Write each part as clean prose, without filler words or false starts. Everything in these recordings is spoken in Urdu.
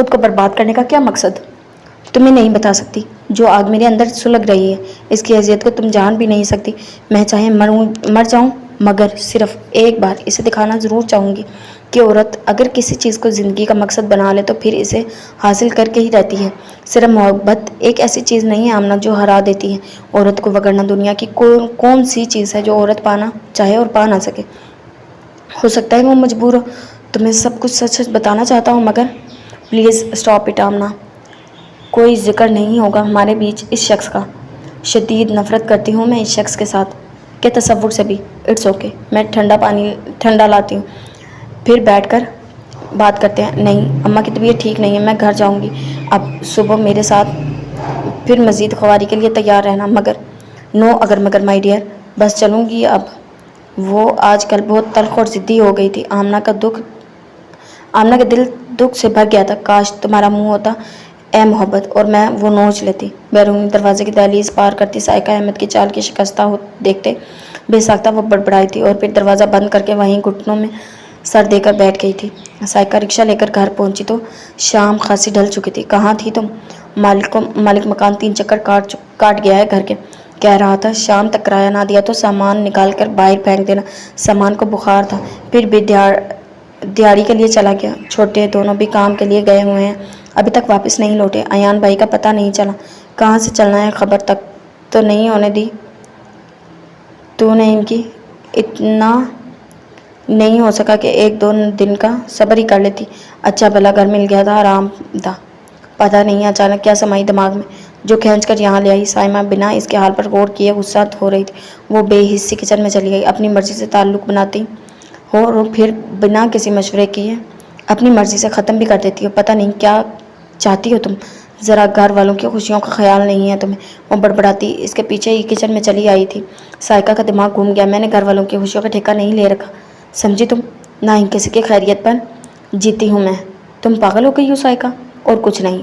خود کو برباد کرنے کا کیا مقصد؟ تمہیں نہیں بتا سکتی، جو آگ میرے اندر سلگ رہی ہے اس کی اذیت کو تم جان بھی نہیں سکتی۔ میں چاہے مر جاؤں، مگر صرف ایک بار اسے دکھانا ضرور چاہوں گی کہ عورت اگر کسی چیز کو زندگی کا مقصد بنا لے تو پھر اسے حاصل کر کے ہی رہتی ہے۔ صرف محبت ایک ایسی چیز نہیں ہے آمنہ جو ہرا دیتی ہے عورت کو، وگرنہ دنیا کی کون سی چیز ہے جو عورت پانا چاہے اور پا نہ سکے؟ ہو سکتا ہے وہ مجبور ہو۔ تمہیں سب کچھ سچ سچ بتانا چاہتا ہوں، مگر پلیز اسٹاپ اٹ آمنہ۔ کوئی ذکر نہیں ہوگا ہمارے بیچ اس شخص کا۔ شدید نفرت کرتی ہوں میں اس شخص کے ساتھ کے تصور سے بھی۔ اٹس اوکے، میں ٹھنڈا لاتی ہوں، پھر بیٹھ کر بات کرتے ہیں۔ نہیں، اماں کی طبیعت ٹھیک نہیں ہے، میں گھر جاؤں گی اب صبح میرے ساتھ پھر مزید خواری کے لیے تیار رہنا۔ مگر نو اگر مگر مائی ڈیئر، بس چلوں گی اب۔ وہ آج کل بہت تلخ اور ضدی ہو گئی تھی۔ آمنہ کا دل دکھ سے بھر گیا تھا۔ کاش تمہارا منہ ہوتا اے محبت اور میں وہ نوچ لیتی۔ بیرونی دروازے کی دہلیز پار کرتی سائقہ احمد کی چال کی شکستہ دیکھتے بے ساختہ وہ بڑبڑائی تھی اور پھر دروازہ بند کر کے وہیں گھٹنوں میں سر دے کر بیٹھ گئی تھی۔ سائقہ رکشہ لے کر گھر پہنچی تو شام خاصی ڈھل چکی تھی۔ کہاں تھی تم؟ مالک مکان 3 چکر کاٹ گیا ہے گھر کے، کہہ رہا تھا شام تک کرایہ نہ دیا تو سامان نکال کر باہر پھینک دینا۔ سامان کو بخار تھا، پھر بھی دیہاڑی کے لیے چلا گیا۔ چھوٹے دونوں بھی کام کے لیے گئے ہوئے ہیں، ابھی تک واپس نہیں لوٹے۔ ایان بھائی کا پتہ نہیں چلا، کہاں سے چلنا ہے خبر تک تو نہیں ہونے دی تو نے ان کی۔ اتنا نہیں ہو سکا کہ 1-2 دن کا صبر ہی کر لیتی۔ اچھا بھلا گھر مل گیا تھا آرام دہ۔ پتہ نہیں اچانک کیا سمائی دماغ میں جو کھینچ کر یہاں لے آئی۔ سائمہ بنا اس کے حال پر غور کیے غصہ ہو رہی تھی۔ وہ بے حسی کچن میں چلی گئی۔ اپنی مرضی سے تعلق بناتی ہو اور پھر بنا کسی مشورے کیے اپنی مرضی سے ختم بھی کر دیتی ہو۔ پتہ نہیں کیا چاہتی ہو تم؟ ذرا گھر والوں کی خوشیوں کا خیال نہیں ہے تمہیں؟ وہ بڑبڑاتی اس کے پیچھے ہی کچن میں چلی آئی تھی۔ سائقہ کا دماغ گھوم گیا۔ میں نے گھر والوں کی خوشیوں کا ٹھیکہ نہیں لے رکھا، سمجھی تم؟ نہ ہی کسی کی خیریت پر جیتی ہوں میں۔ تم پاگل ہو گئی ہو سائقہ؟ اور کچھ نہیں،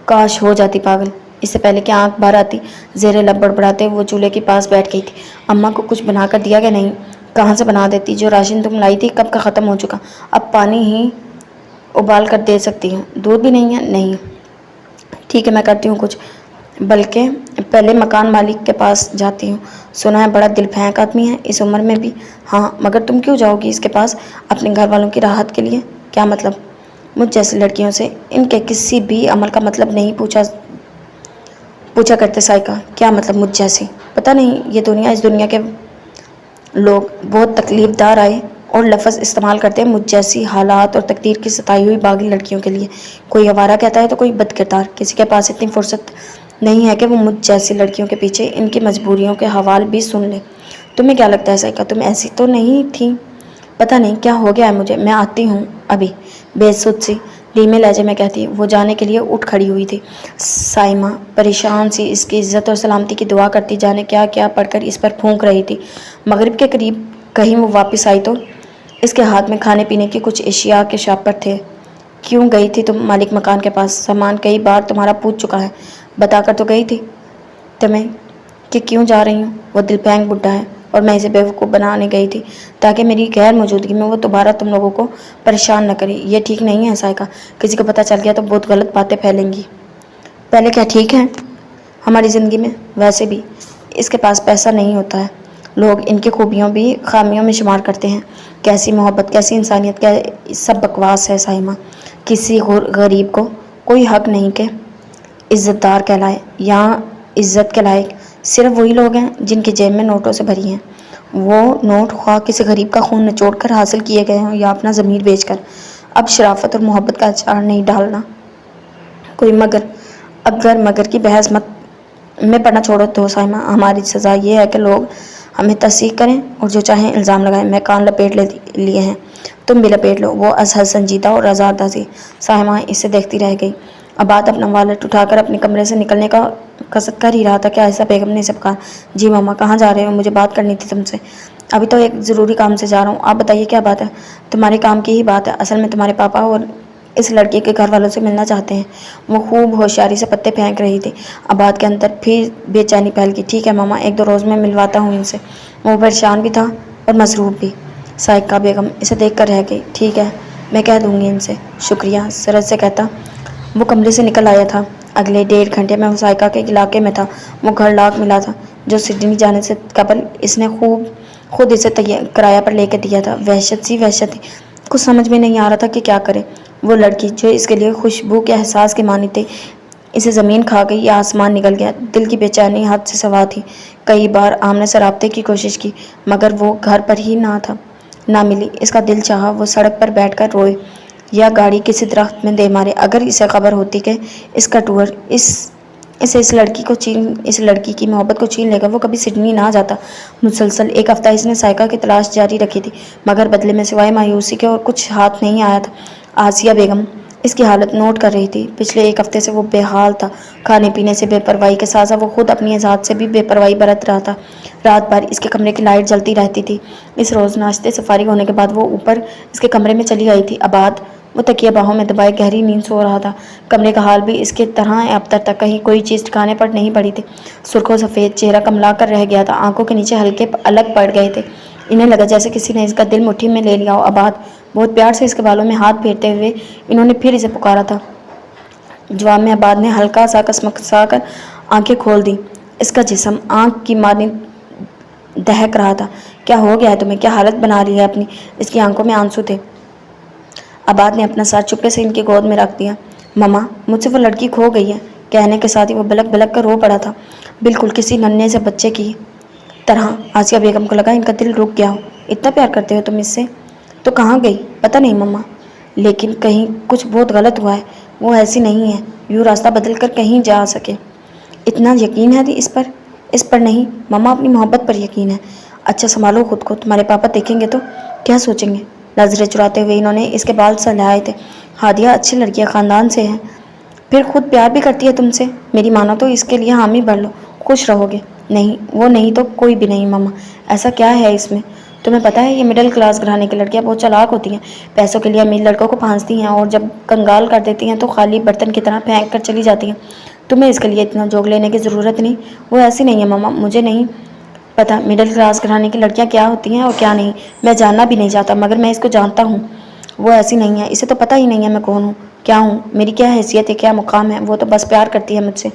کاش ہو جاتی پاگل۔ اس سے پہلے کہ آنکھ باہر آتی زیر لب بڑبڑاتے وہ چولہے کے پاس بیٹھ گئی تھی۔ اماں کو کچھ بنا کر دیا کہ نہیں؟ کہاں سے بنا دیتی؟ جو راشن تم لائی تھی کب کا ختم ہو چکا، اب پانی ہی ابال کر دے سکتی ہوں۔ دودھ بھی نہیں ہے؟ نہیں۔ ٹھیک ہے میں کرتی ہوں کچھ، بلکہ پہلے مکان مالک کے پاس جاتی ہوں، سنا ہے بڑا دل پھینک آدمی ہے اس عمر میں بھی۔ ہاں مگر تم کیوں جاؤ گی اس کے پاس؟ اپنے گھر والوں کی راحت کے لیے۔ کیا مطلب؟ مجھ جیسی لڑکیوں سے ان کے کسی بھی عمل کا مطلب نہیں پوچھا کرتے سائقہ۔ کیا مطلب مجھ جیسی؟ پتہ نہیں، یہ اس دنیا کے لوگ بہت تکلیف دہ رائے اور لفظ استعمال کرتے ہیں مجھ جیسی حالات اور تقدیر کی ستائی ہوئی باغی لڑکیوں کے لیے۔ کوئی آوارہ کہتا ہے تو کوئی بد کردار۔ کسی کے پاس اتنی فرصت نہیں ہے کہ وہ مجھ جیسی لڑکیوں کے پیچھے ان کی مجبوریوں کے حوال بھی سن لے۔ تمہیں کیا لگتا ہے سائقہ تم ایسی تو نہیں تھی؟ پتہ نہیں کیا ہو گیا ہے مجھے، میں آتی ہوں ابھی، بے سود سی دھیمے لہجے میں کہتی۔ وہ جانے کے لیے اٹھ کھڑی ہوئی تھی۔ سائمہ پریشان سی اس کی عزت اور سلامتی کی دعا کرتی جانے کیا کیا پڑھ کر اس پر پھونک رہی تھی۔ مغرب کے قریب کہیں وہ واپس آئی تو اس کے ہاتھ میں کھانے پینے کی کچھ اشیاء کے شاپر تھے۔ کیوں گئی تھی تم مالک مکان کے پاس؟ سامان کئی بار تمہارا پوچھ چکا ہے، بتا کر تو گئی تھی تمہیں کہ کیوں جا رہی ہوں۔ وہ دل پھینک بڈھا ہے اور میں اسے بیوقوف بنانے گئی تھی تاکہ میری غیر موجودگی میں وہ دوبارہ تم لوگوں کو پریشان نہ کرے۔ یہ ٹھیک نہیں ہے سائقہ، کسی کو پتہ چل گیا تو بہت غلط باتیں پھیلیں گی۔ پہلے کیا ٹھیک ہے ہماری زندگی میں؟ ویسے بھی اس کے پاس پیسہ نہیں ہوتا ہے، لوگ ان کی خوبیوں بھی خامیوں میں شمار کرتے ہیں۔ کیسی محبت، کیسی انسانیت، کیا سب بکواس ہے سائمہ۔ کسی غریب کو کوئی حق نہیں کہ عزت دار کہلائے۔ یہاں عزت کے لائق صرف وہی لوگ ہیں جن کی جیب میں نوٹوں سے بھری ہیں، وہ نوٹ خواہ کسی غریب کا خون نچوڑ کر حاصل کیے گئے ہوں یا اپنا ضمیر بیچ کر۔ اب شرافت اور محبت کا اچار نہیں ڈالنا کوئی اگر مگر کی بحث میں پڑھنا چھوڑو تو سائمہ، ہماری سزا یہ ہے کہ لوگ ہمیں تصدیق کریں اور جو چاہیں الزام لگائیں۔ میں کان لپیٹ لیے ہیں، تم بھی لپیٹ لو۔ وہ ازحد سنجیدہ اور آزاردہ سی سائمہ اسے دیکھتی رہ گئی۔ عباد اپنا والٹ اٹھا کر اپنے کمرے سے نکلنے کا قصد کر ہی رہا تھا کہ عائشہ بیگم نے اسے پکارا۔ جی ماما، کہاں جا رہے ہو؟ مجھے بات کرنی تھی تم سے۔ ابھی تو ایک ضروری کام سے جا رہا ہوں۔ آپ بتائیے کیا بات ہے؟ تمہارے کام کی ہی بات ہے۔ اصل میں تمہارے پاپا اور اس لڑکی کے گھر والوں سے ملنا چاہتے ہیں۔ وہ خوب ہوشیاری سے پتے پھینک رہی تھی۔ عباد کے اندر پھر بے چینی پھیل گئی۔ ٹھیک ہے ماما، 1-2 روز میں ملواتا ہوں ان سے۔ وہ پریشان بھی تھا اور مضروب بھی۔ سائقہ بیگم اسے دیکھ کر رہ گئی۔ ٹھیک ہے، میں کہہ دوں گی ان سے۔ شکریہ، سرد سے کہتا وہ کمرے سے نکل آیا تھا۔ اگلے 1.5 گھنٹے میں وہ سائقہ کے علاقے میں تھا۔ وہ گھر لاک ملا تھا جو سڈنی جانے سے قبل اس نے خود اسے کرایہ پر لے کے دیا تھا۔ وحشت تھی، کچھ سمجھ میں نہیں آ رہا تھا کہ کیا کرے۔ وہ لڑکی جو اس کے لیے خوشبو کے احساس کی مانی تھی، اسے زمین کھا گئی یا آسمان نگل گیا۔ دل کی بے چینی حد سے سوا تھی۔ کئی بار آمنہ سے رابطے کی کوشش کی مگر وہ گھر پر ہی نہ ملی۔ اس کا دل چاہا وہ سڑک پر بیٹھ کر روئے یا گاڑی کسی درخت میں دے مارے۔ اگر اسے خبر ہوتی کہ اس کا ٹور اس لڑکی کی محبت کو چھین لے گا، وہ کبھی سڈنی نہ جاتا۔ مسلسل 1 ہفتہ اس نے سائقہ کی تلاش جاری رکھی تھی مگر بدلے میں سوائے مایوسی کے اور کچھ ہاتھ نہیں آیا تھا۔ آسیہ بیگم اس کی حالت نوٹ کر رہی تھی۔ پچھلے 1 ہفتے سے وہ بے حال تھا، کھانے پینے سے بے پرواہی کے ساتھ وہ خود اپنی ذات سے بھی بے پرواہی برت رہا تھا۔ رات بھر اس کے کمرے کی لائٹ جلتی رہتی تھی۔ اس روز ناشتے سے فارغ ہونے کے بعد وہ اوپر اس کے کمرے میں چلی آئی تھی۔ آباد وہ تکیہ باہوں میں دبائے گہری نیند سو رہا تھا۔ کمرے کا حال بھی اس کے طرح ابتر تک کہیں کوئی چیز ٹھکانے پر نہیں پڑی تھی۔ سرخ و سفید چہرہ کملا کر رہ گیا تھا، آنکھوں کے نیچے ہلکے الگ پڑ گئے تھے۔ انہیں لگا جیسے کسی نے اس کا دل مٹھی میں لے لیا ہو۔ آباد بہت پیار سے اس کے بالوں میں ہاتھ پھیرتے ہوئے انہوں نے پھر اسے پکارا تھا۔ جواب میں آباد نے ہلکا سا کسمسا کر آنکھیں کھول دیں۔ اس کا جسم آنکھ کی مانند دہک رہا تھا۔ کیا ہو گیا ہے تمہیں؟ کیا حالت بنا لی ہے اپنی؟ اس کی آنکھوں میں آنسو تھے۔ آباد نے اپنا سر چپکے سے ان کی گود میں رکھ دیا۔ مما، مجھ سے وہ لڑکی کھو گئی ہے، کہنے کے ساتھ ہی وہ بلک بلک کر رو پڑا تھا، بالکل کسی ننھے سے بچے کی طرح۔ آسیہ بیگم کو لگا ان کا دل رک گیا ہو۔ اتنا پیار کرتے ہو تم اس سے؟ تو کہاں گئی؟ پتہ نہیں مما، لیکن کہیں کچھ بہت غلط ہوا ہے۔ وہ ایسی نہیں ہے، یوں راستہ بدل کر کہیں جا سکے۔ اتنا یقین ہے اس پر نہیں مما، اپنی محبت پر یقین ہے۔ اچھا سنبھالو خود کو، تمہارے پاپا دیکھیں گے تو کیا سوچیں گے؟ نظریں چراتے ہوئے انہوں نے اس کے بال سہلائے تھے۔ ہادیہ اچھی لڑکی ہے، خاندان سے ہے، پھر خود پیار بھی کرتی ہے تم سے۔ میری مانو تو اس کے لیے حامی بھر لو، خوش رہو گے۔ نہیں، وہ نہیں تو کوئی بھی نہیں مما۔ ایسا کیا ہے اس میں؟ تمہیں پتہ ہے یہ مڈل کلاس گھرانے کی لڑکیاں بہت چالاک ہوتی ہیں، پیسوں کے لیے امیر لڑکوں کو پھانستی ہیں اور جب کنگال کر دیتی ہیں تو خالی برتن کی طرح پھینک کر چلی جاتی ہیں۔ تمہیں اس کے لیے اتنا جوگ لینے کی ضرورت نہیں۔ وہ ایسی نہیں ہے مما، مجھے نہیں پتا مڈل کلاس گھرانے کی لڑکیاں کیا ہوتی ہیں اور کیا نہیں، میں جاننا بھی نہیں چاہتا، مگر میں اس کو جانتا ہوں۔ وہ ایسی نہیں ہے، اسے تو پتہ ہی نہیں ہے میں کون ہوں، کیا ہوں، میری کیا حیثیت ہے، کیا مقام ہے۔ وہ تو بس پیار کرتی ہے مجھ سے،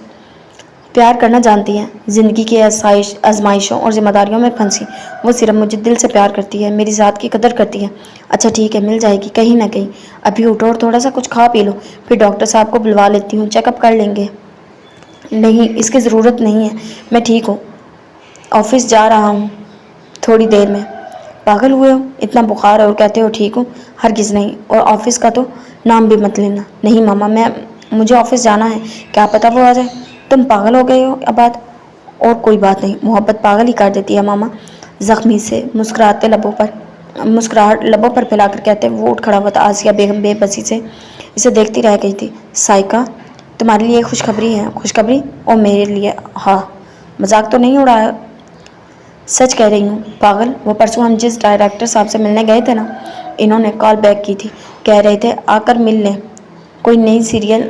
پیار کرنا جانتی ہے، زندگی کی آزمائشوں اور ذمہ داریوں میں پھنسی وہ صرف مجھے دل سے پیار کرتی ہے، میری ذات کی قدر کرتی ہے۔ اچھا ٹھیک ہے، مل جائے گی کہیں نہ کہیں۔ ابھی اٹھو اور تھوڑا سا کچھ کھا پی لو، پھر ڈاکٹر صاحب کو بلوا لیتی ہوں، چیک اپ کر لیں گے۔ نہیں، اس کی ضرورت نہیں ہے، میں ٹھیک ہوں، آفس جا رہا ہوں تھوڑی دیر میں۔ پاگل ہوئے ہو؟ اتنا بخار اور کہتے ہو ٹھیک ہوں؟ ہرگز نہیں، اور آفس کا تو نام بھی مت لینا۔ نہیں ماما، مجھے آفس جانا ہے، کیا پتہ وہ آ جائے۔ تم پاگل ہو گئے ہو آباد؟ اور کوئی بات نہیں، محبت پاگل ہی کر دیتی ہے ماما۔ زخمی سے مسکراہٹ لبوں پر پھیلا کر کہتے وہ اٹھ کھڑا ہوا تھا۔ آسیہ بیگم بے بسی سے اسے دیکھتی رہ گئی تھی۔ سائقہ، تمہارے لیے خوشخبری ہے۔ خوشخبری؟ اور میرے لیے؟ ہاں، مذاق تو نہیں اڑایا؟ سچ کہہ رہی ہوں پاگل۔ وہ پرسوں ہم جس ڈائریکٹر صاحب سے ملنے گئے تھے نا، انہوں نے کال بیک کی تھی، کہہ رہے تھے آ کر مل لیں، کوئی نئی سیریل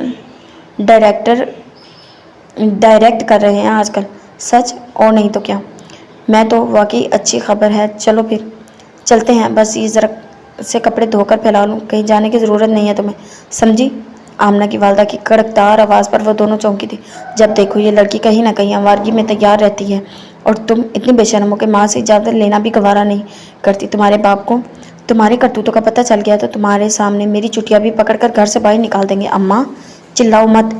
ڈائریکٹ کر رہے ہیں آج کل۔ سچ؟ اور نہیں تو کیا، میں تو واقعی اچھی خبر ہے۔ چلو پھر چلتے ہیں، بس یہ ذرا سے کپڑے دھو کر پھیلا لوں، کہیں جانے کی ضرورت نہیں ہے تمہیں، سمجھی؟ آمنہ کی والدہ کی کڑکدار آواز پر وہ دونوں چونکی تھی۔ جب دیکھو یہ لڑکی کہیں نہ کہیں آوارگی میں تیار رہتی ہے اور تم اتنی بے شرم ہو کہ ماں سے اجازت لینا بھی گوارا نہیں کرتی۔ تمہارے باپ کو تمہارے کرتوتوں کا پتہ چل گیا تو تمہارے سامنے میری چٹیا بھی پکڑ کر گھر سے باہر نکال دیں گے۔ اماں، چلاؤ مت،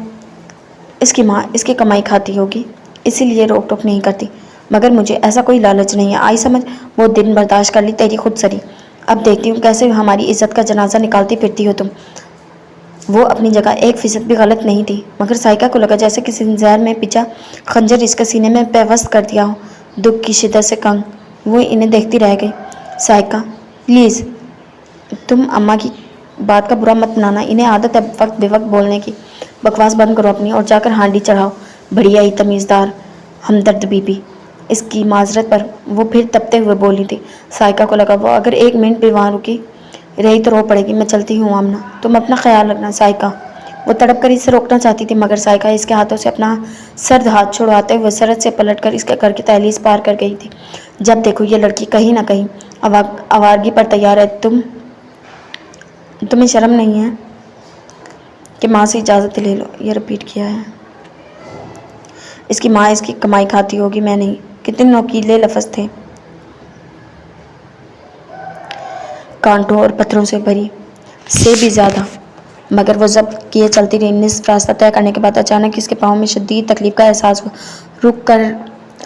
اس کی ماں اس کی کمائی کھاتی ہوگی، اسی لیے روک ٹوک نہیں کرتی، مگر مجھے ایسا کوئی لالچ نہیں ہے، آئی سمجھ؟ وہ دن برداشت کر لی تیری خود سری، اب دیکھتی ہوں کیسے ہماری عزت کا جنازہ نکالتی پھرتی ہو تم۔ وہ اپنی جگہ 1% بھی غلط نہیں تھی، مگر سائقہ کو لگا جیسے کسی نے زہر میں پچا خنجر اس کے سینے میں پیوست کر دیا ہو۔ دکھ کی شدت سے کنگ وہ انہیں دیکھتی رہ گئی۔ سائقہ پلیز، تم اماں کی بات کا برا مت منانا، انہیں عادت ہے وقت بے وقت بولنے کی۔ بکواس بند کرو اپنی اور جا کر ہانڈی چڑھاؤ۔ بڑھیا ہی تمیزدار ہمدرد بی بی۔ اس کی معذرت پر وہ پھر تپتے ہوئے بولی تھی۔ سائقہ کو لگا وہ اگر 1 منٹ بھی وہاں رکی رہی تو رو پڑے گی۔ میں چلتی ہوں آمنہ، تم اپنا خیال رکھنا۔ سائقہ وہ تڑپ کر اسے روکنا چاہتی تھی مگر سائقہ اس کے ہاتھوں سے اپنا سرد ہاتھ چھڑواتے ہوئے سرد سے پلٹ کر اس کے گھر کی دہلیز پار کر گئی تھی۔ جب دیکھو یہ لڑکی کہیں نہ کہیں آوارگی پر تیار ہے، تمہیں شرم نہیں ہے؟ کہ ماں سے اجازت لے لو. یہ رپیٹ کیا ہے. اس کی ماں اس کی کمائی کھاتی ہوگی، میں نہیں. کتنے نوکیلے لفظ تھے، کانٹوں اور پتھروں سے بھری سے بھی زیادہ. مگر وہ ضبط کیے چلتی رہی. نصف راستہ طے کرنے کے بعد اچانک اس کے پاؤں میں شدید تکلیف کا احساس ہوا. رک کر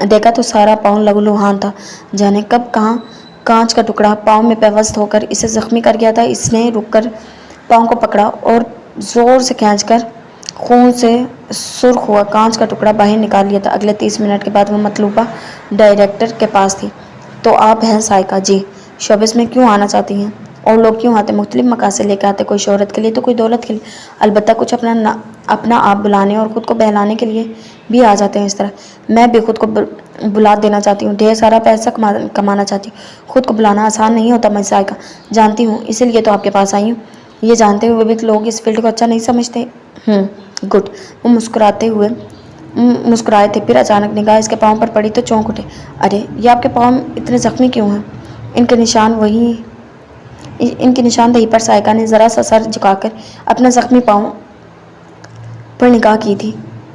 دیکھا تو سارا پاؤں لہولہان تھا. جانے کب کہاں کانچ کا ٹکڑا پاؤں میں پیوست ہو کر اسے زخمی کر گیا تھا. اس نے رک کر پاؤں کو پکڑا اور زور سے کھینچ کر خون سے سرخ ہوا کانچ کا ٹکڑا باہر نکال لیا تھا. اگلے 30 منٹ کے بعد وہ مطلوبہ ڈائریکٹر کے پاس تھی. تو آپ ہیں سائیکا جی، شوبز میں کیوں آنا چاہتی ہیں؟ اور لوگ کیوں آتے؟ مختلف مقاصد لے کے آتے، کوئی شہرت کے لیے تو کوئی دولت کے لیے، البتہ کچھ اپنا آپ بلانے اور خود کو بہلانے کے لیے بھی آ جاتے ہیں. اس طرح میں بھی خود کو بلا دینا چاہتی ہوں، ڈھیر سارا پیسہ کمانا چاہتی ہوں. خود کو بلانا آسان نہیں ہوتا میں سائیکا جانتی ہوں، اسی لیے تو آپ کے پاس آئی ہوں. یہ جانتے ہوئے بھی لوگ اس فیلڈ کو اچھا نہیں سمجھتے. گڈ. وہ مسکرائے تھے، پھر اچانک نگاہ اس کے پاؤں پر پڑی تو چونک اٹھے. ارے یہ آپ کے پاؤں اتنے زخمی کیوں ہیں؟ ان کی نشاندہی پر سائیکا نے ذرا سا سر جھکا کر اپنا زخمی پاؤں پر نگاہ کی تھی.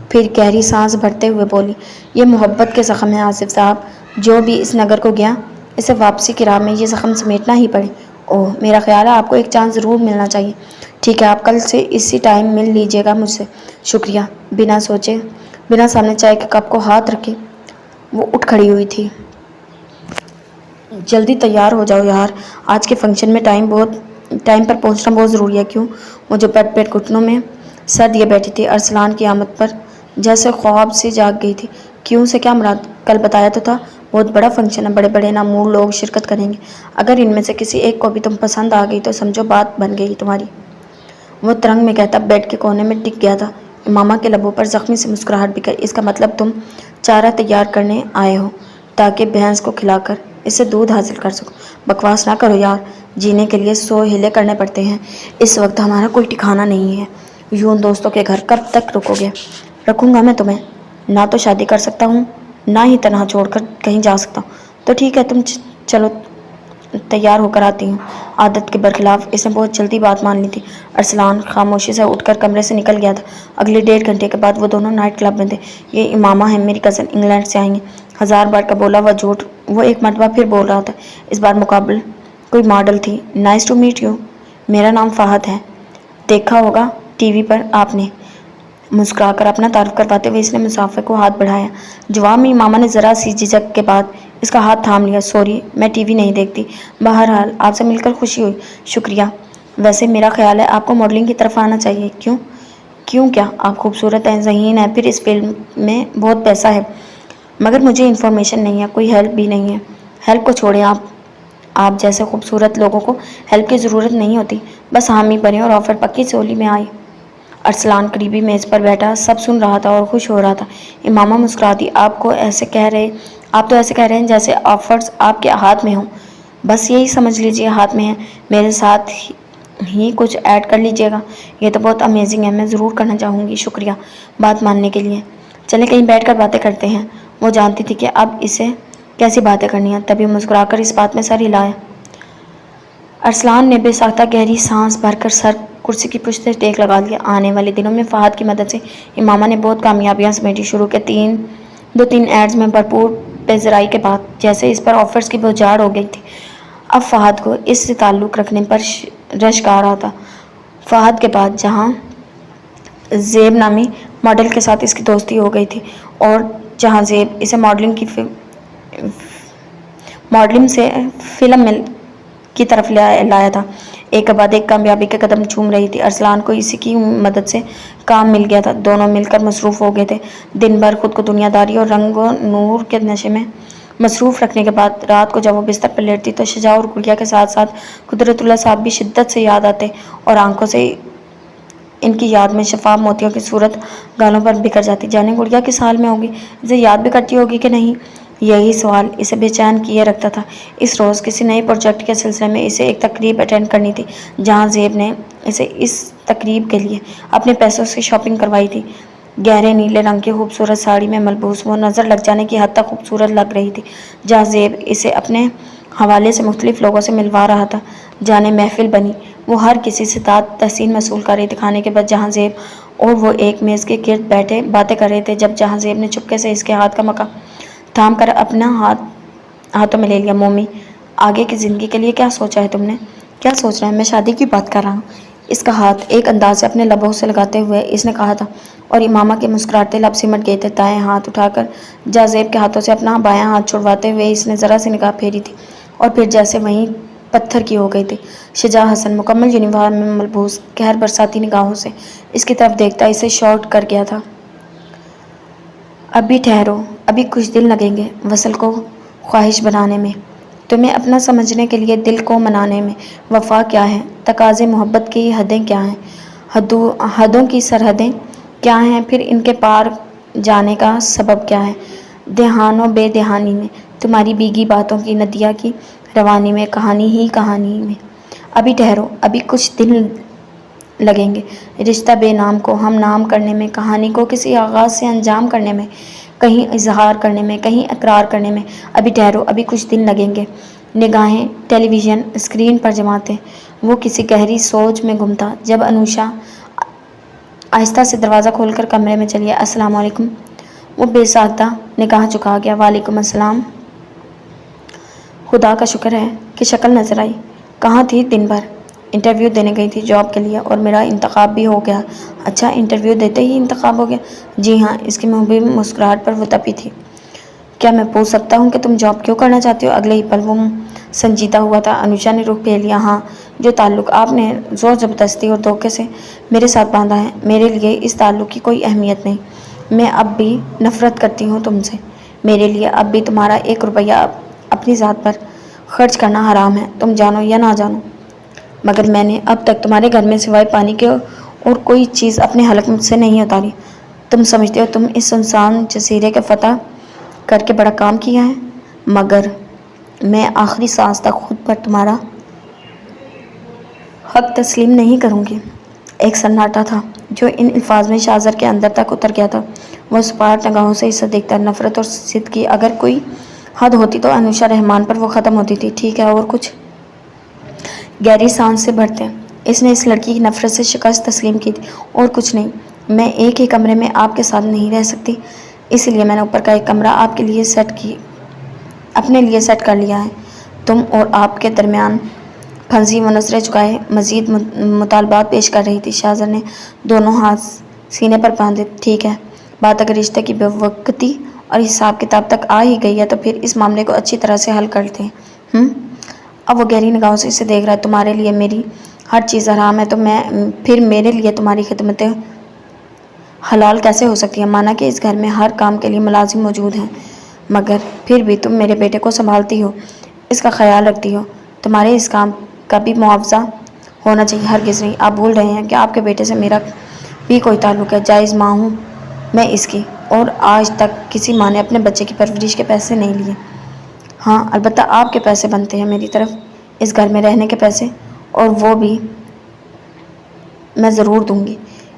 پھر گہری سانس بھرتے ہوئے بولی، یہ محبت کے زخم ہیں آصف صاحب. جو بھی اس نگر کو گیا اسے واپسی کی راہ میں یہ زخم سمیٹنا ہی پڑے. اوہ، میرا خیال ہے آپ کو ایک چانس ضرور ملنا چاہیے. ٹھیک ہے، آپ کل سے اسی ٹائم مل لیجیے گا مجھ سے. شکریہ. بنا سامنے چائے کے کپ کو ہاتھ رکھے وہ اٹھ کھڑی ہوئی تھی. جلدی تیار ہو جاؤ یار، آج کے فنکشن میں ٹائم پر پہنچنا بہت ضروری ہے. کیوں؟ وہ جو پیٹ گھٹنوں میں سر دیے بیٹھی تھی ارسلان کی آمد پر جیسے خواب سے جاگ گئی تھی. کیوں سے کیا مراد؟ کل بتایا تو تھا بہت بڑا فنکشن ہے، بڑے نامور لوگ شرکت کریں گے. اگر ان میں سے کسی ایک کو بھی تم پسند آ گئی تو سمجھو بات بن گئی تمہاری. وہ ترنگ میں کہتا بیڈ کے کونے میں ٹک گیا تھا. امامہ کے لبوں پر زخمی سی مسکراہٹ بکھر. اس کا مطلب تم چارہ تیار کرنے آئے ہو تاکہ بھینس کو کھلا کر اس سے دودھ حاصل کر سکو. بکواس نہ کرو یار، جینے کے لیے 100 ہیلے کرنے پڑتے ہیں. اس وقت ہمارا کوئی ٹھکانا نہیں ہے. یوں دوستوں کے گھر کب تک رکو گے؟ رکھوں گا میں تمہیں؟ نہ تو شادی کر سکتا ہوں، نہ ہی تنہا چھوڑ کر کہیں جا سکتا ہوں. تو ٹھیک ہے، تم چلو، تیار ہو کر آتی ہوں. عادت کے برخلاف اس نے بہت جلدی بات مان لی تھی. ارسلان خاموشی سے اٹھ کر کمرے سے نکل گیا تھا. اگلے 1.5 گھنٹے کے بعد وہ دونوں نائٹ کلب میں تھے. یہ امامہ ہیں، میری کزن، انگلینڈ سے آئی ہیں. 1000 بار کا بولا ہوا جھوٹ وہ ایک مرتبہ پھر بول رہا تھا. اس بار مقابل کوئی ماڈل تھی. Nice to meet you. میرا نام فہد ہے. دیکھا ہوگا ٹی وی پر آپ نے. مسکرا کر اپنا تعارف کرواتے ہوئے اس نے مسافر کو ہاتھ بڑھایا. جواب میں امامہ نے ذرا سی جھجک کے بعد اس کا ہاتھ تھام لیا. سوری، میں ٹی وی نہیں دیکھتی. بہرحال آپ سے مل کر خوشی ہوئی. شکریہ. ویسے میرا خیال ہے آپ کو ماڈلنگ کی طرف آنا چاہیے. کیوں کیا؟ آپ خوبصورت ہیں، ذہین ہیں، پھر اس فیلڈ میں بہت پیسہ ہے. مگر مجھے انفارمیشن نہیں ہے، کوئی ہیلپ بھی نہیں ہے. ہیلپ کو چھوڑیں، آپ جیسے خوبصورت لوگوں کو ہیلپ کی ضرورت نہیں ہوتی. بس حامی بنے اور آفر پکی چولی میں آئی. ارسلان قریبی میز پر بیٹھا سب سن رہا تھا اور خوش ہو رہا تھا. امامہ مسکراتی. آپ تو ایسے کہہ رہے ہیں جیسے آفرز آپ کے ہاتھ میں ہوں. بس یہی سمجھ لیجیے ہاتھ میں ہے. میرے ساتھ ہی کچھ ایڈ کر لیجیے گا. یہ تو بہت امیزنگ ہے، میں ضرور کرنا چاہوں گی. شکریہ بات ماننے کے لیے. چلیں کہیں بیٹھ کر باتیں کرتے ہیں. وہ جانتی تھی کہ اب اسے کیسی باتیں کرنی ہیں، تبھی مسکرا کر اس بات میں سر ہلایا. ارسلان نے بے ساختہ گہری سانس بھر کر سر کرسی کی پشت سے ٹیک لگا لیا. آنے والے دنوں میں فہد کی مدد سے امامہ نے بہت کامیابیاں سمیٹی. شروع کے 2-3 ایڈز میں بھرپور پذیرائی کے بعد جیسے اس پر آفرز کی بہجار ہو گئی تھی. اب فہد کو اس سے تعلق رکھنے پر رشک آ رہا تھا. فہد کے بعد جہاں زیب نامی ماڈل کے ساتھ اس کی دوستی ہو گئی تھی اور جہاں زیب اسے ماڈلنگ سے فلم کی طرف لایا تھا، ایک کے بعد ایک کامیابی کے قدم چوم رہی تھی. ارسلان کو اسی کی مدد سے کام مل گیا تھا. دونوں مل کر مصروف ہو گئے تھے. دن بھر خود کو دنیا داری اور رنگ و نور کے نشے میں مصروف رکھنے کے بعد رات کو جب وہ بستر پر لیٹتی تو شجاع اور گڑیا کے ساتھ ساتھ قدرت اللہ صاحب بھی شدت سے یاد آتے اور آنکھوں سے ان کی یاد میں شفاف موتیوں کی صورت گالوں پر بکھر جاتی. جانے گڑیا کس حال میں ہوگی، اسے یاد بھی کرتی ہوگی کہ نہیں، یہی سوال اسے بے چین کیے رکھتا تھا. اس روز کسی نئے پروجیکٹ کے سلسلے میں اسے ایک تقریب اٹینڈ کرنی تھی جہاں زیب نے اسے اس تقریب کے لیے اپنے پیسوں سے شاپنگ کروائی تھی. گہرے نیلے رنگ کی خوبصورت ساڑی میں ملبوس وہ نظر لگ جانے کی حد تک خوبصورت لگ رہی تھی. جہاں زیب اسے اپنے حوالے سے مختلف لوگوں سے ملوا رہا تھا، جانے محفل بنی. وہ ہر کسی سے تحسین وصول کر رہی تھی۔ کھانے کے بعد جہاں زیب اور وہ ایک میز کے گرد بیٹھے باتیں کر رہے تھے، جب جہاں زیب نے چپکے سے اس کے ہاتھ کا مکہ تھام کر اپنا ہاتھوں میں لے لیا۔ مومی، آگے کی زندگی کے لیے کیا سوچا ہے تم نے؟ کیا سوچ رہا ہے؟ میں شادی کی بات کر رہا ہوں۔ اس کا ہاتھ ایک انداز سے اپنے لبوں سے لگاتے ہوئے اس نے کہا تھا، اور امامہ کے مسکراتے لب سمٹ گئے تھے۔ دائیں ہاتھ اٹھا کر جہاں زیب کے ہاتھوں سے اپنا بایاں ہاتھ چھڑواتے ہوئے اس نے ذرا سی نگاہ پھیری تھی اور پھر جیسے وہیں پتھر کی ہو گئی تھی۔ شجاع حسن مکمل یونیفارم میں ملبوس قہر برساتی نگاہوں سے اس کی طرف دیکھتا اسے شاٹ کر گیا تھا۔ ابھی ٹھہرو، ابھی کچھ دن لگیں گے وصل کو خواہش بنانے میں، تمہیں اپنا سمجھنے کے لیے، دل کو منانے میں۔ وفا کیا ہے؟ تقاضے محبت کی حدیں کیا ہیں؟ حدوں کی سرحدیں کیا ہیں؟ پھر ان کے پار جانے کا سبب کیا ہے؟ دہان و بے دہانی میں، تمہاری بھیگی باتوں کی ندیہ کی روانی میں، کہانی ہی کہانی میں۔ ابھی ٹھہرو، ابھی کچھ دن لگیں گے رشتہ بے نام کو ہم نام کرنے میں، کہانی کو کسی آغاز سے انجام کرنے میں، کہیں اظہار کرنے میں، کہیں اقرار کرنے میں۔ ابھی ٹھہرو، ابھی کچھ دن لگیں گے۔ نگاہیں ٹیلی ویژن اسکرین پر جماتے وہ کسی گہری سوچ میں گم تھا جب انوشا آہستہ سے دروازہ کھول کر کمرے میں چلی آئی۔ السلام علیکم۔ وہ بے ساختہ نگاہ جھکا گیا۔ وعلیکم السلام۔ خدا کا شکر ہے کہ شکل نظر آئی۔ کہاں تھی دن بھر؟ انٹرویو دینے گئی تھی جاب کے لیے، اور میرا انتخاب بھی ہو گیا۔ اچھا، انٹرویو دیتے ہی انتخاب ہو گیا؟ جی ہاں، اس کی محبوب مسکراہٹ پر وہ تپی تھی۔ کیا میں پوچھ سکتا ہوں کہ تم جاب کیوں کرنا چاہتی ہو؟ اگلے ہی پل وہ سنجیدہ ہوا تھا۔ انوشا نے رخ پھیر لیا۔ ہاں، جو تعلق آپ نے زور زبردستی اور دھوکے سے میرے ساتھ باندھا ہے، میرے لیے اس تعلق کی کوئی اہمیت نہیں۔ میں اب بھی نفرت کرتی ہوں تم سے۔ میرے لیے اب بھی تمہارا ایک روپیہ اپنی ذات پر خرچ کرنا حرام ہے، تم جانو یا نہ جانو۔ مگر میں نے اب تک تمہارے گھر میں سوائے پانی کے اور کوئی چیز اپنے حلق سے نہیں اتاری۔ تم سمجھتے ہو تم اس سنسان جزیرے کا فتح کر کے بڑا کام کیا ہے؟ مگر میں آخری سانس تک خود پر تمہارا حق تسلیم نہیں کروں گی۔ ایک سناٹا تھا جو ان الفاظ میں شاہزر کے اندر تک اتر گیا تھا۔ وہ سپاٹ نگاہوں سے اسے دیکھتا۔ نفرت اور ضد کی اگر کوئی حد ہوتی تو انوشا رحمان پر وہ ختم ہوتی تھی۔ ٹھیک ہے، اور کچھ؟ گہری سانس سے بھرتے اس نے اس لڑکی کی نفرت سے شکست تسلیم کی تھی۔ اور کچھ نہیں، میں ایک ہی کمرے میں آپ کے ساتھ نہیں رہ سکتی، اس لیے میں نے اوپر کا ایک کمرہ آپ کے لیے اپنے لیے سیٹ کر لیا ہے۔ تم اور آپ کے درمیان پھنسی وہ نظریں چکائے مزید مطالبات پیش کر رہی تھی۔ شاہزر نے دونوں ہاتھ سینے پر باندھے۔ ٹھیک ہے، بات اگر رشتے کی بے وقتی اور حساب کتاب تک آ ہی گئی ہے تو پھر اس معاملے کو اچھی طرح سے حل کرتے ہیں۔ اب وہ گہری نگاہوں سے اسے دیکھ رہا ہے۔ تمہارے لیے میری ہر چیز حرام ہے تو پھر میرے لیے تمہاری خدمتیں حلال کیسے ہو سکتی ہیں؟ مانا کہ اس گھر میں ہر کام کے لیے ملازم موجود ہیں، مگر پھر بھی تم میرے بیٹے کو سنبھالتی ہو، اس کا خیال رکھتی ہو، تمہارے اس کام کا بھی معاوضہ ہونا چاہیے۔ ہرگز نہیں، آپ بھول رہے ہیں کہ آپ کے بیٹے سے میرا بھی کوئی تعلق ہے۔ جائز ماں ہوں میں اس کی، اور آج تک کسی ماں نے اپنے بچے کی پرورش کے پیسے نہیں لیے۔ ہاں، البتہ آپ کے پیسے بنتے ہیں میری طرف، اس گھر میں رہنے کے پیسے، اور وہ بھی میں ضرور دوں گی۔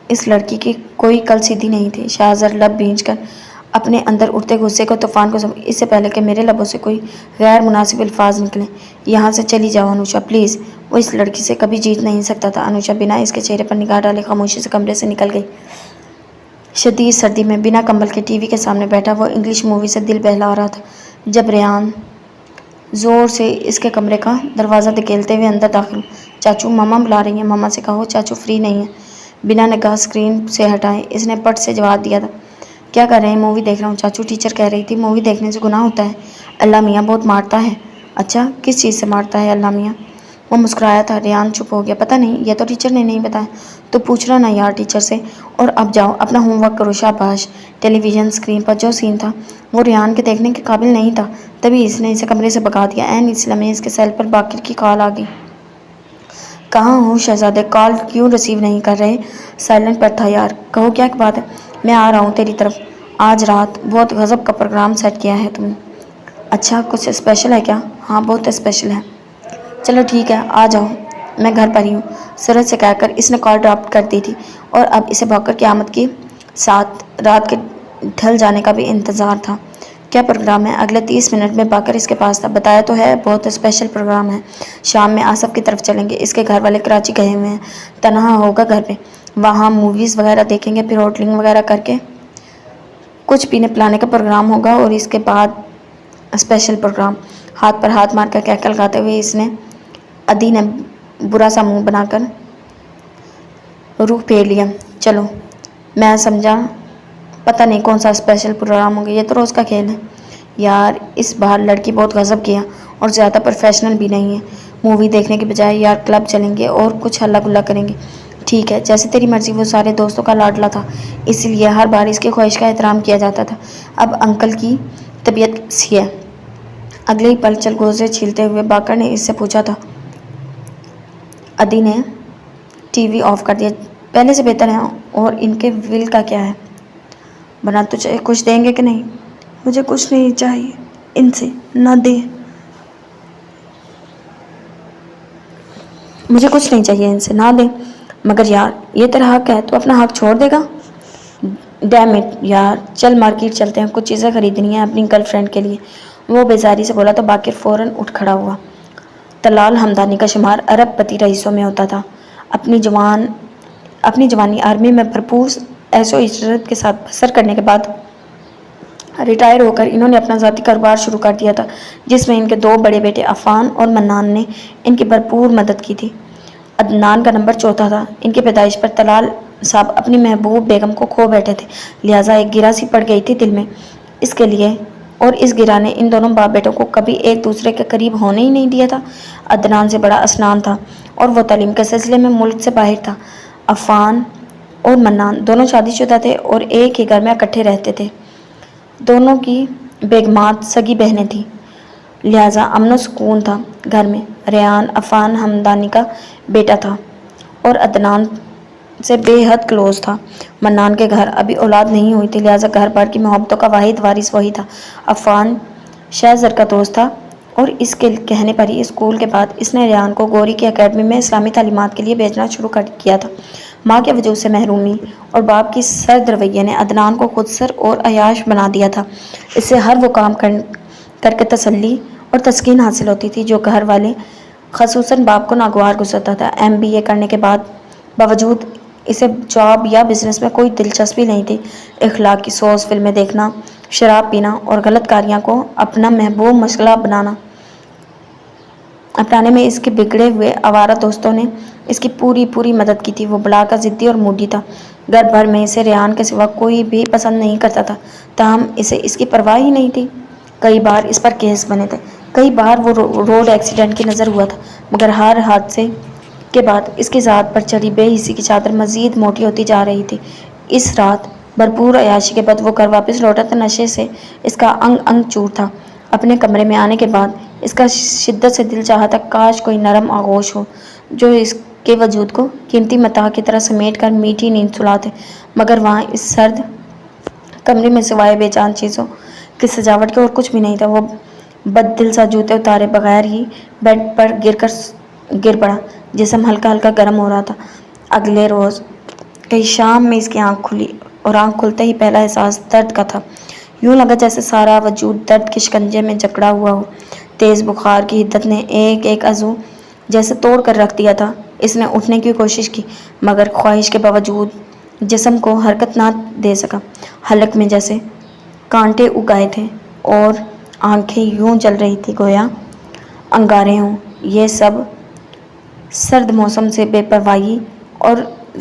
اس لڑکی کی کوئی کل سیدھی نہیں تھی۔ شاہزر لب بھینچ کر اپنے اندر اٹھتے غصے کو طوفان کو اس سے پہلے کہ میرے لبوں سے کوئی غیر مناسب الفاظ نکلیں، یہاں سے چلی جاؤ انوشا پلیز۔ وہ اس لڑکی سے کبھی جیت نہیں سکتا تھا۔ انوشا بنا اس کے چہرے پر نگاہ ڈالے خاموشی سے کمرے سے نکل گئی۔ شدید سردی میں بنا کمبل کے ٹی وی کے سامنے بیٹھا وہ انگلش مووی سے دل بہلا رہا تھا جب ریان زور سے اس کے کمرے کا دروازہ دھکیلتے ہوئے اندر داخل ہوا۔ چاچو، ماما بلا رہی ہیں، ماما سے کہو چاچو فری نہیں ہیں۔ بنا نگاہ اسکرین سے ہٹائے اس نے پٹ سے جواب دیا تھا۔ کیا کر رہے ہیں؟ مووی دیکھ رہا ہوں چاچو، ٹیچر کہہ رہی تھی مووی دیکھنے سے گناہ ہوتا ہے، اللہ میاں بہت مارتا ہے۔ اچھا، کس چیز سے مارتا ہے اللہ میاں؟ وہ مسکرایا تھا۔ ریان چپ ہو گیا۔ پتہ نہیں، یہ تو ٹیچر نے نہیں بتایا۔ تو پوچھنا نا یار ٹیچر سے۔ اور اب جاؤ اپنا ہوم ورک کرو، شاباش۔ ٹیلی ویژن اسکرین پر جو سین تھا وہ ریان کے دیکھنے کے قابل نہیں تھا، تبھی اس نے اسے کمرے سے بھگا دیا۔ عین اس لمحے اس کے سیل پر باقر کی کال آ گئی۔ کہاں ہو شہزادے؟ کال کیوں ریسیو نہیں کر رہے؟ سائلنٹ پر تھا یار۔ کہو کیا بات ہے؟ میں آ رہا ہوں تیری طرف۔ آج رات بہت غضب کا پروگرام سیٹ کیا ہے تم نے۔ اچھا، کچھ اسپیشل ہے کیا؟ ہاں، بہت اسپیشل ہے۔ چلو ٹھیک ہے، آ جاؤ، میں گھر پر ہی ہوں، سرد سے کہہ کر اس نے کال ڈراپ کر دی تھی، اور اب اسے بھاگ کر قیامت کے ساتھ رات کے ڈھل جانے کا بھی انتظار تھا۔ کیا پروگرام ہے؟ اگلے 30 منٹ میں باقر اس کے پاس تھا۔ بتایا تو ہے بہت اسپیشل پروگرام ہے، شام میں آصف کی طرف چلیں گے، اس کے گھر والے کراچی گئے ہوئے ہیں، تنہا ہوگا گھر پہ، وہاں موویز وغیرہ دیکھیں گے، پھر ہوٹلنگ وغیرہ کر کے کچھ پینے پلانے کا پروگرام ہوگا، اور اس کے بعد اسپیشل پروگرام۔ ہاتھ پر ہاتھ مار کر کہکہ لگاتے ہوئے ادی نے برا سا منہ بنا کر رخ پھیر لیا۔ چلو، میں سمجھا پتہ نہیں کون سا اسپیشل پروگرام ہوگا، یہ تو روز کا کھیل ہے۔ یار اس بار لڑکی بہت غضب کیا، اور زیادہ پروفیشنل بھی نہیں ہے۔ مووی دیکھنے کے بجائے یار کلب چلیں گے اور کچھ ہلا گلا کریں گے۔ ٹھیک ہے، جیسے تیری مرضی۔ وہ سارے دوستوں کا لاڈلا تھا، اس لیے ہر بار اس کی خواہش کا احترام کیا جاتا تھا۔ اب انکل کی طبیعت کیسی ہے؟ اگلے ہی پل چل گوشے چھیلتے ہوئے باقر نے اس سے پوچھا تھا۔ ادی نے ٹی وی آف کر دیا۔ پہلے سے بہتر ہے، اور ان کے ول کا کیا ہے؟ بنا تجھے کچھ دیں گے کہ نہیں؟ مجھے کچھ نہیں چاہیے ان سے، نہ دے۔ مجھے کچھ نہیں چاہیے ان سے، نہ دے۔ مگر یار یہ تیرا حق ہے، تو اپنا حق چھوڑ دے گا؟ ڈیم اٹ یار، چل مارکیٹ چلتے ہیں، کچھ چیزیں خریدنی ہیں اپنی گرل فرینڈ کے لیے۔ وہ بیزاری سے بولا تو باقر فوراً اٹھ کھڑا ہوا۔ طلال ہمدانی کا شمار ارب پتی رئیسوں میں ہوتا تھا۔ اپنی جوانی آرمی میں بھرپور عیش و عشرت کے ساتھ بسر کرنے کے بعد ریٹائر ہو کر انہوں نے اپنا ذاتی کاروبار شروع کر دیا تھا، جس میں ان کے 2 بڑے بیٹے عفان اور منان نے ان کی بھرپور مدد کی تھی۔ عدنان کا نمبر چوتھا تھا۔ ان کی پیدائش پر طلال صاحب اپنی محبوب بیگم کو کھو بیٹھے تھے، لہٰذا ایک گرہ سی پڑ گئی تھی دل میں اس کے لیے، اور اس گرہ نے ان دونوں باپ بیٹوں کو کبھی ایک دوسرے کے قریب ہونے ہی نہیں دیا تھا۔ عدنان سے بڑا اسنان تھا، اور وہ تعلیم کے سلسلے میں ملک سے باہر تھا۔ عفان اور منان دونوں شادی شدہ تھے اور ایک ہی گھر میں اکٹھے رہتے تھے۔ دونوں کی بیگمات سگی بہنیں تھیں، لہٰذا امن و سکون تھا گھر میں۔ ریحان عفان ہمدانی کا بیٹا تھا اور عدنان سے بے حد کلوز تھا۔ منان کے گھر ابھی اولاد نہیں ہوئی تھی، لہٰذا گھر بھر کی محبتوں کا واحد وارث وہی تھا۔ عفان شہ زر کا دوست تھا، اور اس کے کہنے پر ہی اسکول کے بعد اس نے ریحان کو گوری کی اکیڈمی میں اسلامی تعلیمات کے لیے بھیجنا شروع کیا تھا۔ ماں کے وجود سے محرومی اور باپ کی سرد رویے نے عدنان کو خودسر اور عیاش بنا دیا تھا۔ اس سے ہر وہ کام کر کے تسلی اور تسکین حاصل ہوتی تھی جو گھر والے خصوصاً باپ کو ناگوار گزرتا تھا۔ MBA کرنے کے باوجود اسے جاب یا بزنس میں کوئی دلچسپی نہیں تھی۔ اخلاق کی سوز فلمیں دیکھنا، شراب پینا اور غلط کاریاں کو اپنا محبوب مشغلہ اپنانے میں اس کے بگڑے ہوئے آوارہ دوستوں نے اس کی پوری مدد کی تھی۔ وہ بلا کر ضدی اور موڈی تھا۔ گھر بھر میں اسے ریحان کے سوا کوئی بھی پسند نہیں کرتا تھا، تاہم اسے اس کی پرواہ ہی نہیں تھی۔ کئی بار اس پر کیس بنے تھے، کئی بار وہ روڈ ایکسیڈنٹ کی نظر ہوا تھا، مگر ہر حادثے کے بعد اس کی ذات پر چڑھی بے حسی کی چادر مزید موٹی ہوتی جا رہی تھی۔ اس رات بھرپور عیاشی کے بعد وہ گھر واپس لوٹا تو نشے سے اس کا انگ انگ چور تھا۔ اپنے کمرے میں آنے کے بعد اس کا شدت سے دل چاہا تھا کاش کوئی نرم آغوش ہو جو اس کے وجود کو قیمتی متاع کی طرح سمیٹ کر میٹھی نیند سلاتے، مگر وہاں اس سرد کمرے میں سوائے بے جان چیزوں کی سجاوٹ کے اور کچھ بھی نہیں تھا۔ وہ بد دل سا جوتے اتارے بغیر ہی بیڈ پر گر پڑا، جسم ہلکا ہلکا گرم ہو رہا تھا۔ اگلے روز کئی شام میں اس کی آنکھ کھلی، اور آنکھ کھلتے ہی پہلا احساس درد کا تھا۔ یوں لگا جیسے سارا وجود درد کے شکنجے میں جکڑا ہوا ہو۔ تیز بخار کی حدت نے ایک ایک عضو جیسے توڑ کر رکھ دیا تھا۔ اس نے اٹھنے کی کوشش کی، مگر خواہش کے باوجود جسم کو حرکت نہ دے سکا۔ حلق میں جیسے کانٹے اگ گئے تھے، اور آنکھیں یوں جل رہی تھی گویا انگارے ہوں۔ یہ سب سرد موسم سے بے پرواہی اور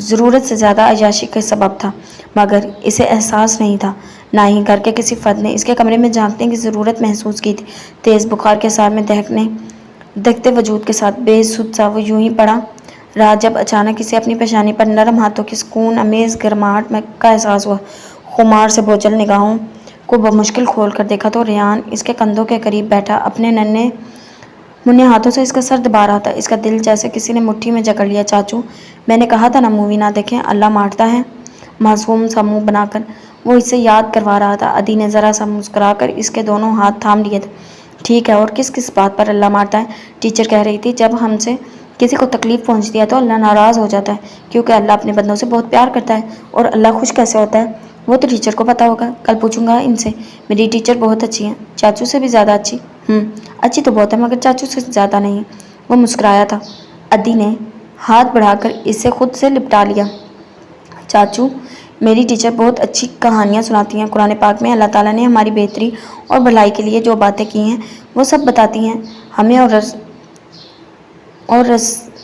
ضرورت سے زیادہ عیاشی کا سبب تھا، مگر اسے احساس نہیں تھا، نہ ہی گھر کے کسی فرد نے اس کے کمرے میں جھانکنے کی ضرورت محسوس کی تھی۔ تیز بخار کے اثار میں دہتے وجود کے ساتھ بے سود سا وہ یوں ہی پڑا رہا جب اچانک اسے اپنی پیشانی پر نرم ہاتھوں کی سکون امیز گرماہٹ کا احساس ہوا۔ خمار سے بوجھل نگاہوں کو بمشکل کھول کر دیکھا تو ریحان اس کے کندھوں کے قریب بیٹھا اپنے ننھے منھے ہاتھوں سے اس کا سر دبا رہا تھا۔ اس کا دل جیسے کسی نے مٹھی میں جکڑ لیا۔ چاچو، میں نے کہا تھا نا مووی نہ دیکھیں، اللہ مارتا ہے۔ معصوم سا منہ بنا کر وہ اسے یاد کروا رہا تھا۔ ادی نے ذرا سا مسکرا کر اس کے دونوں ہاتھ تھام لیے تھے۔ ٹھیک ہے، اور کس بات پر اللہ مارتا ہے؟ ٹیچر کہہ رہی تھی جب ہم سے کسی کو تکلیف پہنچتی ہے تو اللہ ناراض ہو جاتا ہے، کیونکہ اللہ اپنے بندوں سے بہت پیار کرتا ہے۔ اور اللہ خوش کیسے ہوتا ہے؟ وہ تو ٹیچر کو پتا ہوگا، کل پوچھوں گا ان سے۔ میری ٹیچر بہت اچھی ہیں، چاچو سے بھی زیادہ اچھی۔ اچھی تو بہت ہے مگر چاچو سے زیادہ نہیں۔ وہ مسکرایا تھا۔ ادی نے ہاتھ بڑھا کر اسے خود سے لپٹا لیا۔ چاچو، میری ٹیچر بہت اچھی کہانیاں سناتی ہیں۔ قرآن پاک میں اللہ تعالیٰ نے ہماری بہتری اور بھلائی کے لیے جو باتیں کی ہیں وہ سب بتاتی ہیں ہمیں، اور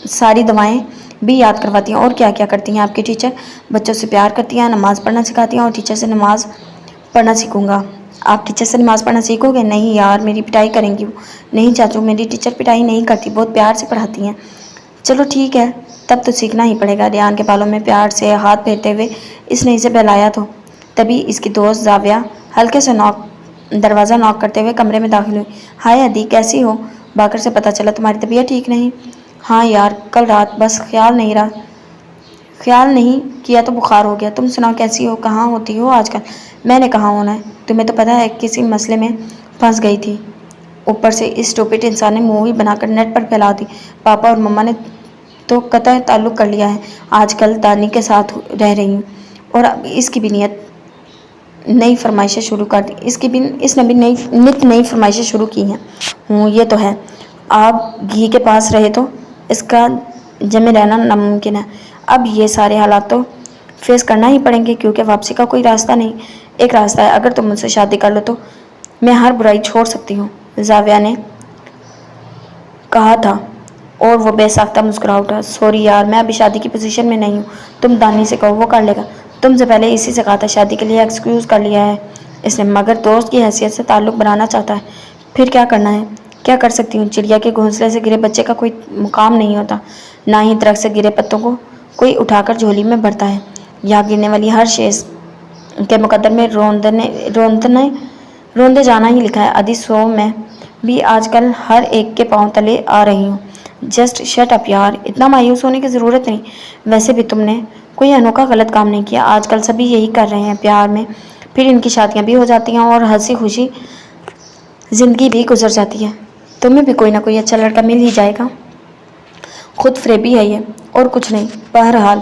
ساری دعائیں بھی یاد کرواتی ہیں۔ اور کیا کیا کرتی ہیں آپ کی ٹیچر؟ بچوں سے پیار کرتی ہیں، نماز پڑھنا سکھاتی ہیں، اور ٹیچر سے نماز پڑھنا سیکھوں گا۔ آپ ٹیچر سے نماز پڑھنا سیکھو گے؟ نہیں یار، میری پٹائی کریں گی وہ۔ نہیں چاچو، میری ٹیچر پٹائی نہیں کرتی، بہت پیار سے پڑھاتی ہیں۔ چلو ٹھیک ہے، تب تو سیکھنا ہی پڑے گا۔ ریان کے بالوں میں پیار سے ہاتھ پھیرتے ہوئے اس نے اسے بہلایا تو تبھی اس کی دوست زاویہ ہلکے سے دروازہ ناک کرتے ہوئے کمرے میں داخل ہوئی۔ ہائے ادی، کیسی ہو؟ باکر سے پتہ چلا تمہاری طبیعت ٹھیک نہیں۔ ہاں یار، کل رات بس خیال نہیں کیا تو بخار ہو گیا۔ تم سناؤ کیسی ہو؟ کہاں ہوتی ہو آج کل؟ میں نے کہاں ہونا ہے؟ تمہیں تو پتہ ہے کسی مسئلے میں پھنس گئی تھی، اوپر سے اس اسٹوپڈ انسان نے مووی بنا کر نیٹ پر پھیلا دی۔ پاپا اور مما نے تو قطع تعلق کر لیا ہے، آج کل دانی کے ساتھ رہ رہی ہوں، اور اب اس کی بھی نئی فرمائشیں شروع کر دی۔ اس نے بھی نئی فرمائشیں شروع کی ہیں۔ یہ تو ہے، آپ گھی کے پاس رہے تو اس کا جمے رہنا ناممکن ہے۔ اب یہ سارے حالات تو فیس کرنا ہی پڑیں گے، کیونکہ واپسی کا کوئی راستہ نہیں۔ ایک راستہ ہے، اگر تم مجھ سے شادی کر لو تو میں ہر برائی چھوڑ سکتی ہوں، زاویہ نے کہا تھا، اور وہ بے ساختہ مسکرا اٹھا۔ سوری یار، میں ابھی شادی کی پوزیشن میں نہیں ہوں، تم دانی سے کہو، وہ کر لے گا۔ تم سے پہلے اسی سے کہا تھا، شادی کے لیے ایکسکیوز کر لیا ہے اس نے، مگر دوست کی حیثیت سے تعلق بنانا چاہتا ہے۔ پھر کیا کرنا ہے؟ کیا کر سکتی ہوں؟ چڑیا کے گھونسلے سے گرے بچے کا کوئی مقام نہیں ہوتا، نہ ہی درخت سے گرے پتوں کو کوئی اٹھا کر جھولی میں بھرتا ہے۔ یہاں گرنے والی ہر شیز کے مقدر میں روندے جانا ہی لکھا ہے۔ ادی، سو میں بھی آج کل ہر ایک کے پاؤں تلے آ رہی ہوں۔ جسٹ شٹ اپ یار، اتنا مایوس ہونے کی ضرورت نہیں۔ ویسے بھی تم نے کوئی انوکھا غلط کام نہیں کیا، آج کل سبھی یہی کر رہے ہیں پیار میں، پھر ان کی شادیاں بھی ہو جاتی ہیں اور ہنسی خوشی زندگی بھی گزر جاتی ہے۔ تمہیں بھی کوئی نہ کوئی اچھا لڑکا مل ہی جائے گا۔ خود فریبی ہے یہ، اور کچھ نہیں۔ بہرحال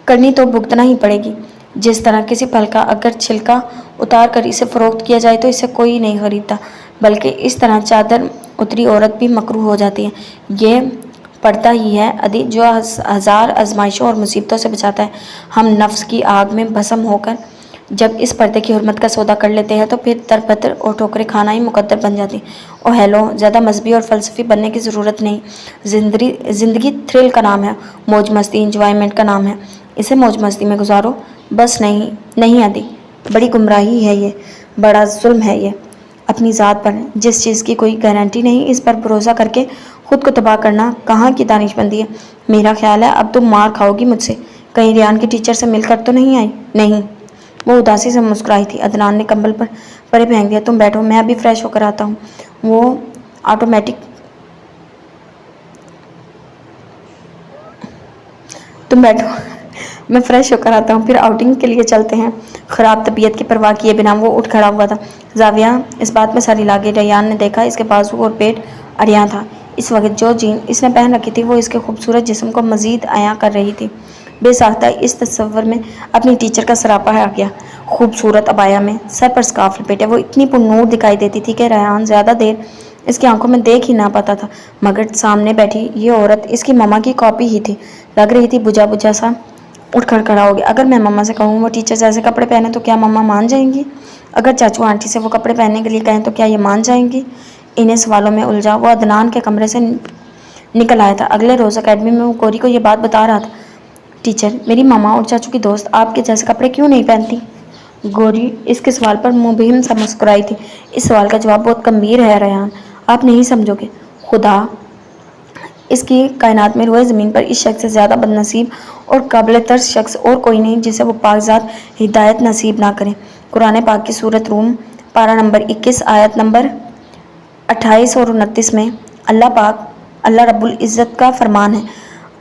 کرنی تو بھگتنا ہی پڑے گی۔ جس طرح کسی پھل کا اگر چھلکا اتار کر اسے فروخت کیا جائے تو اسے کوئی نہیں خریدتا، بلکہ اس طرح چادر اتری عورت بھی مکروہ ہو جاتی ہے۔ یہ پڑتا ہی ہے ادی، جو ہزار آزمائشوں اور مصیبتوں سے بچاتا ہے۔ ہم نفس کی آگ میں بھسم ہو کر جب اس پردے کی حرمت کا سودا کر لیتے ہیں تو پھر تربتر اور ٹھوکریں کھانا ہی مقدر بن جاتی ہیں۔ او ہیلو، زیادہ مذہبی اور فلسفی بننے کی ضرورت نہیں۔ زندگی تھرل کا نام ہے، موج مستی انجوائمنٹ کا نام ہے، اسے موج مستی میں گزارو۔ بس نہیں ادی، بڑی گمراہی ہے یہ، بڑا ظلم ہے یہ، اپنی ذات پر جس چیز کی کوئی گارنٹی نہیں، اس پر بھروسہ کر کے خود کو تباہ کرنا کہاں کی دانش مندی ہے۔ میرا خیال ہے اب تم مار کھاؤ گی مجھ سے۔ کہیں ریان کی ٹیچر سے مل کر تو نہیں آئی؟ نہیں، وہ اداسی سے مسکرائی تھی۔ عدنان نے کمبل پر پرے پھینک دیا۔ تم بیٹھو، میں ابھی فریش ہو کر آتا ہوں۔ وہ میں فریش ہو کر آتا ہوں، پھر آؤٹنگ کے لیے چلتے ہیں۔ خراب طبیعت کی پرواہ کیے بنا وہ اٹھ کھڑا ہوا تھا۔ زاویہ اس بات میں ساری لاگی۔ ریان نے دیکھا اس کے بازو اور پیٹ عریاں تھا۔ اس وقت جو جین اس نے پہن رکھی تھی وہ اس کے خوبصورت جسم کو مزید عیاں کر رہی تھی۔ بے ساختہ اس تصور میں اپنی ٹیچر کا سراپا آ گیا، خوبصورت عبایا میں، سر پر اسکارف لپیٹے۔ وہ اتنی پرنور دکھائی دیتی تھی کہ ریان زیادہ دیر اس کی آنکھوں میں دیکھ ہی نہ پاتا تھا، مگر سامنے بیٹھی یہ عورت اس کی مما کی کاپی ہی تھی، لگ رہی تھی بجھا سا۔ اٹھ کر کھڑا ہو گیا۔ اگر میں مما سے کہوں وہ ٹیچر جیسے کپڑے پہنے تو کیا مما مان جائیں گی؟ اگر چاچو آنٹی سے وہ کپڑے پہننے کے لیے کہیں تو کیا یہ مان جائیں گی؟ انہیں سوالوں میں الجھا وہ عدنان کے کمرے سے نکل آیا تھا۔ اگلے روز اکیڈمی میں وہ گوری کو یہ بات بتا رہا تھا۔ ٹیچر، میری ماما اور چاچو کی دوست آپ کے جیسے کپڑے کیوں نہیں پہنتی؟ گوری اس کے سوال پر مبہم سا مسکرائی تھی۔ اس سوال کا جواب بہت گمبھیر ہے ریان، آپ نہیں سمجھو گے۔ خدا اس کی کائنات میں روئے زمین پر اس شخص سے زیادہ بد نصیب اور قابل ترس شخص اور کوئی نہیں جسے وہ پاک ذات ہدایت نصیب نہ کرے۔ قرآن پاک کی سورۃ روم پارہ نمبر 21 آیت نمبر 28 اور 29 میں اللہ رب العزت کا فرمان ہے،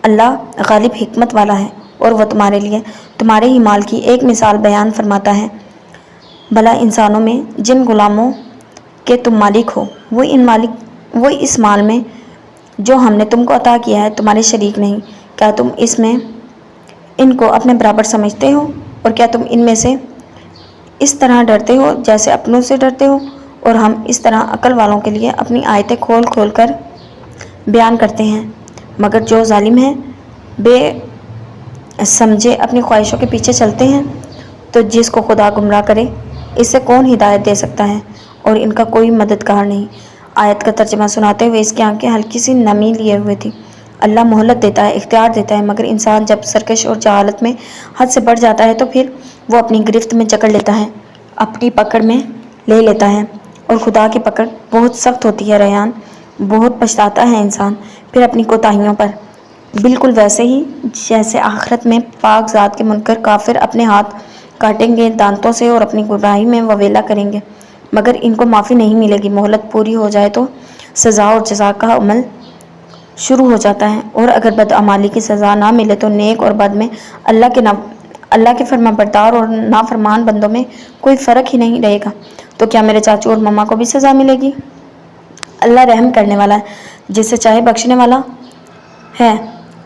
اللہ غالب حکمت والا ہے اور وہ تمہارے لیے تمہارے ہی مال کی ایک مثال بیان فرماتا ہے۔ بھلا انسانوں میں جن غلاموں کے تم مالک ہو وہ اس مال میں جو ہم نے تم کو عطا کیا ہے تمہارے شریک نہیں، کیا تم اس میں ان کو اپنے برابر سمجھتے ہو؟ اور کیا تم ان میں سے اس طرح ڈرتے ہو جیسے اپنوں سے ڈرتے ہو؟ اور ہم اس طرح عقل والوں کے لیے اپنی آیتیں کھول کھول کر بیان کرتے ہیں، مگر جو ظالم ہیں، بے سمجھے اپنی خواہشوں کے پیچھے چلتے ہیں، تو جس کو خدا گمراہ کرے اس سے کون ہدایت دے سکتا ہے، اور ان کا کوئی مددگار نہیں۔ آیت کا ترجمہ سناتے ہوئے اس کی آنکھیں ہلکی سی نمی لیے ہوئے تھی۔ اللہ مہلت دیتا ہے، اختیار دیتا ہے، مگر انسان جب سرکش اور جہالت میں حد سے بڑھ جاتا ہے تو پھر وہ اپنی گرفت میں جکڑ لیتا ہے، اپنی پکڑ میں لے لیتا ہے، اور خدا کی پکڑ بہت سخت ہوتی ہے ریان۔ بہت پچھتاتا ہے انسان پھر اپنی کوتاہیوں پر، بالکل ویسے ہی جیسے آخرت میں پاک ذات کے منکر کافر اپنے ہاتھ کاٹیں گے دانتوں سے اور اپنی گمراہی میں وویلا کریں گے، مگر ان کو معافی نہیں ملے گی۔ مہلت پوری ہو جائے تو سزا اور جزا کا عمل شروع ہو جاتا ہے، اور اگر بدعمالی کی سزا نہ ملے تو نیک اور بد میں اللہ کے فرما بردار اور نافرمان بندوں میں کوئی فرق ہی نہیں رہے گا۔ تو کیا میرے چاچو اور مما کو بھی سزا ملے گی؟ اللہ رحم کرنے والا ہے، جس سے چاہے بخشنے والا ہے،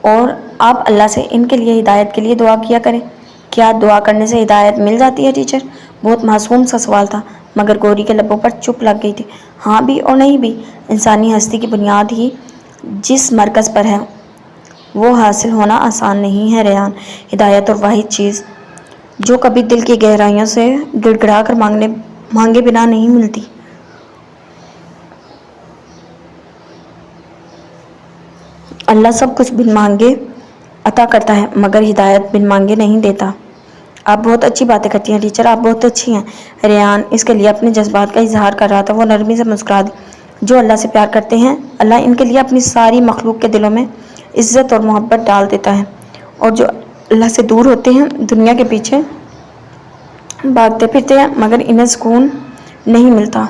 اور آپ اللہ سے ان کے لیے ہدایت کے لیے دعا کیا کریں۔ کیا دعا کرنے سے ہدایت مل جاتی ہے ٹیچر؟ بہت معصوم سا سوال تھا، مگر گوری کے لبوں پر چپ لگ گئی تھی۔ ہاں بھی اور نہیں بھی۔ انسانی ہستی کی بنیاد ہی جس مرکز پر ہے وہ حاصل ہونا آسان نہیں ہے ریان۔ ہدایت اور واحد چیز جو کبھی دل کی گہرائیوں سے گڑ گڑا کر مانگے بنا نہیں ملتی۔ اللہ سب کچھ بن مانگے عطا کرتا ہے، مگر ہدایت بن مانگے نہیں دیتا۔ آپ بہت اچھی باتیں کرتی ہیں ٹیچر، آپ بہت اچھی ہیں۔ ریان اس کے لیے اپنے جذبات کا اظہار کر رہا تھا۔ وہ نرمی سے مسکرا دی۔ جو اللہ سے پیار کرتے ہیں اللہ ان کے لیے اپنی ساری مخلوق کے دلوں میں عزت اور محبت ڈال دیتا ہے، اور جو اللہ سے دور ہوتے ہیں دنیا کے پیچھے بھاگتے پھرتے ہیں مگر انہیں سکون نہیں ملتا۔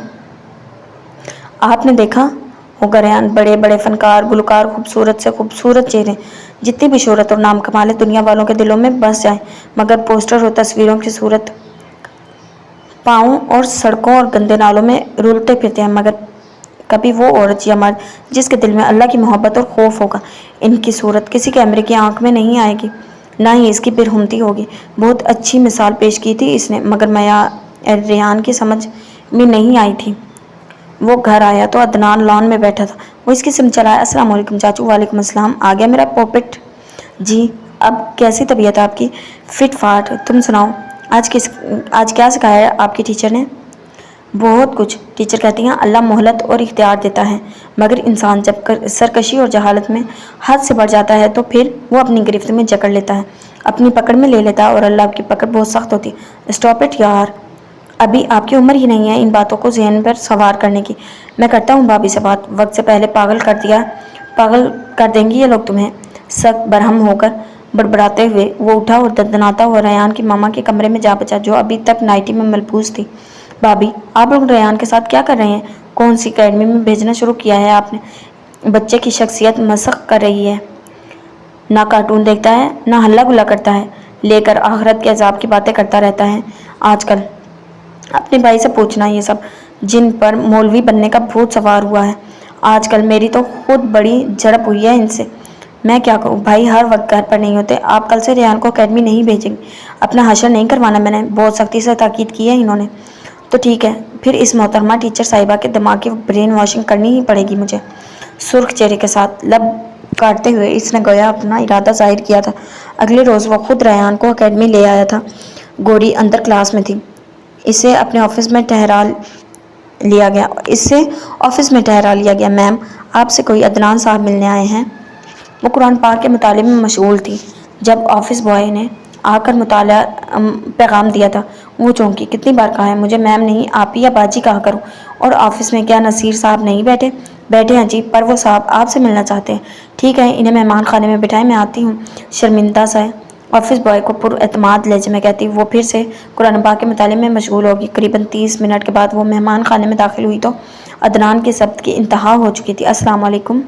آپ نے دیکھا ہوگا ریان، بڑے بڑے فنکار، گلوکار، خوبصورت سے خوبصورت چہرے، جتنی بھی شہرت اور نام کمالے دنیا والوں کے دلوں میں بس جائیں، مگر پوسٹر اور تصویروں کی صورت پاؤں اور سڑکوں اور گندے نالوں میں رولتے پھرتے ہیں، مگر کبھی وہ عورت یا مرد جس کے دل میں اللہ کی محبت اور خوف ہوگا، ان کی صورت کسی کیمرے کی آنکھ میں نہیں آئے گی، نہ ہی اس کی برہمتی ہوگی۔ بہت اچھی مثال پیش کی تھی اس نے، مگر ریان کی سمجھ میں نہیں آئی تھی۔ وہ گھر آیا تو عدنان لان میں بیٹھا تھا۔ وہ اس کی سمت چلایا۔ السلام علیکم چاچو۔ وعلیکم السلام۔ آ گیا میرا پوپٹ؟ جی۔ اب کیسی طبیعت ہے آپ کی؟ فٹ فاٹ۔ تم سناؤ، آج کیا سکھایا آپ کی ٹیچر نے؟ بہت کچھ۔ ٹیچر کہتی ہیں اللہ مہلت اور اختیار دیتا ہے، مگر انسان جب سرکشی اور جہالت میں حد سے بڑھ جاتا ہے تو پھر وہ اپنی گرفت میں جکڑ لیتا ہے، اپنی پکڑ میں لے لیتا ہے، اور اللہ کی پکڑ بہت سخت ہوتی ہے۔ اسٹاپ اٹ یار، ابھی آپ کی عمر ہی نہیں ہے ان باتوں کو ذہن پر سوار کرنے کی۔ میں کرتا ہوں بھابھی سے بات، وقت سے پہلے پاگل کر دیں گی یہ لوگ تمہیں۔ سخت برہم ہو کر بڑبڑاتے ہوئے وہ اٹھا اور دندناتا ہوا ریان کی ماما کے کمرے میں جا بچا، جو ابھی تک نائٹی میں ملبوس تھی۔ بھابھی، آپ لوگ ریان کے ساتھ کیا کر رہے ہیں؟ کون سی اکیڈمی میں بھیجنا شروع کیا ہے آپ نے؟ بچے کی شخصیت مسخ کر رہی ہے، نہ کارٹون دیکھتا ہے نہ ہلہ گلا کرتا ہے، لے کر آخرت کے عذاب کی باتیں کرتا رہتا ہے آج کل۔ اپنے بھائی سے پوچھنا، یہ سب جن پر مولوی بننے کا بھوت سوار ہوا ہے آج کل۔ میری تو خود بڑی جھڑپ ہوئی ہے ان سے، میں کیا کروں؟ بھائی ہر وقت گھر پر نہیں ہوتے۔ آپ کل سے ریان کو اکیڈمی نہیں بھیجیں گے، اپنا حشر نہیں کروانا۔ میں نے بہت سختی سے تاکید کی ہے انہوں نے۔ تو ٹھیک ہے، پھر اس محترمہ ٹیچر صاحبہ کے دماغ کی برین واشنگ کرنی ہی پڑے گی مجھے۔ سرخ چہرے کے ساتھ لب کاٹتے ہوئے اس نے گویا اپنا ارادہ ظاہر کیا تھا۔ اگلے روز وہ خود ریان کو اکیڈمی لے آیا تھا۔ گوری اندر کلاس میں تھی۔ اسے اپنے آفس میں ٹھہرا لیا گیا۔ میم، آپ سے کوئی عدنان صاحب ملنے آئے ہیں؟ وہ قرآن پاک کے مطالعے میں مشغول تھی جب آفس بوائے نے آ کر پیغام دیا تھا۔ وہ چونکی۔ کتنی بار کہا ہے مجھے میم نہیں آپ ہی یا باجی کہا کرو۔ اور آفس میں کیا نصیر صاحب نہیں بیٹھے؟ بیٹھے ہیں جی، پر وہ صاحب آپ سے ملنا چاہتے ہیں۔ ٹھیک ہے، انہیں مہمان خانے میں بٹھائیں، میں آتی ہوں۔ شرمندہ سا آفس بوائے کو پر اعتماد لہجے میں کہتی وہ پھر سے قرآن پاک کے مطالعے میں مشغول ہوگی۔ قریباً 30 منٹ کے بعد وہ مہمان خانے میں داخل ہوئی تو عدنان کے ضبط کی انتہا ہو چکی تھی۔ السلام علیکم۔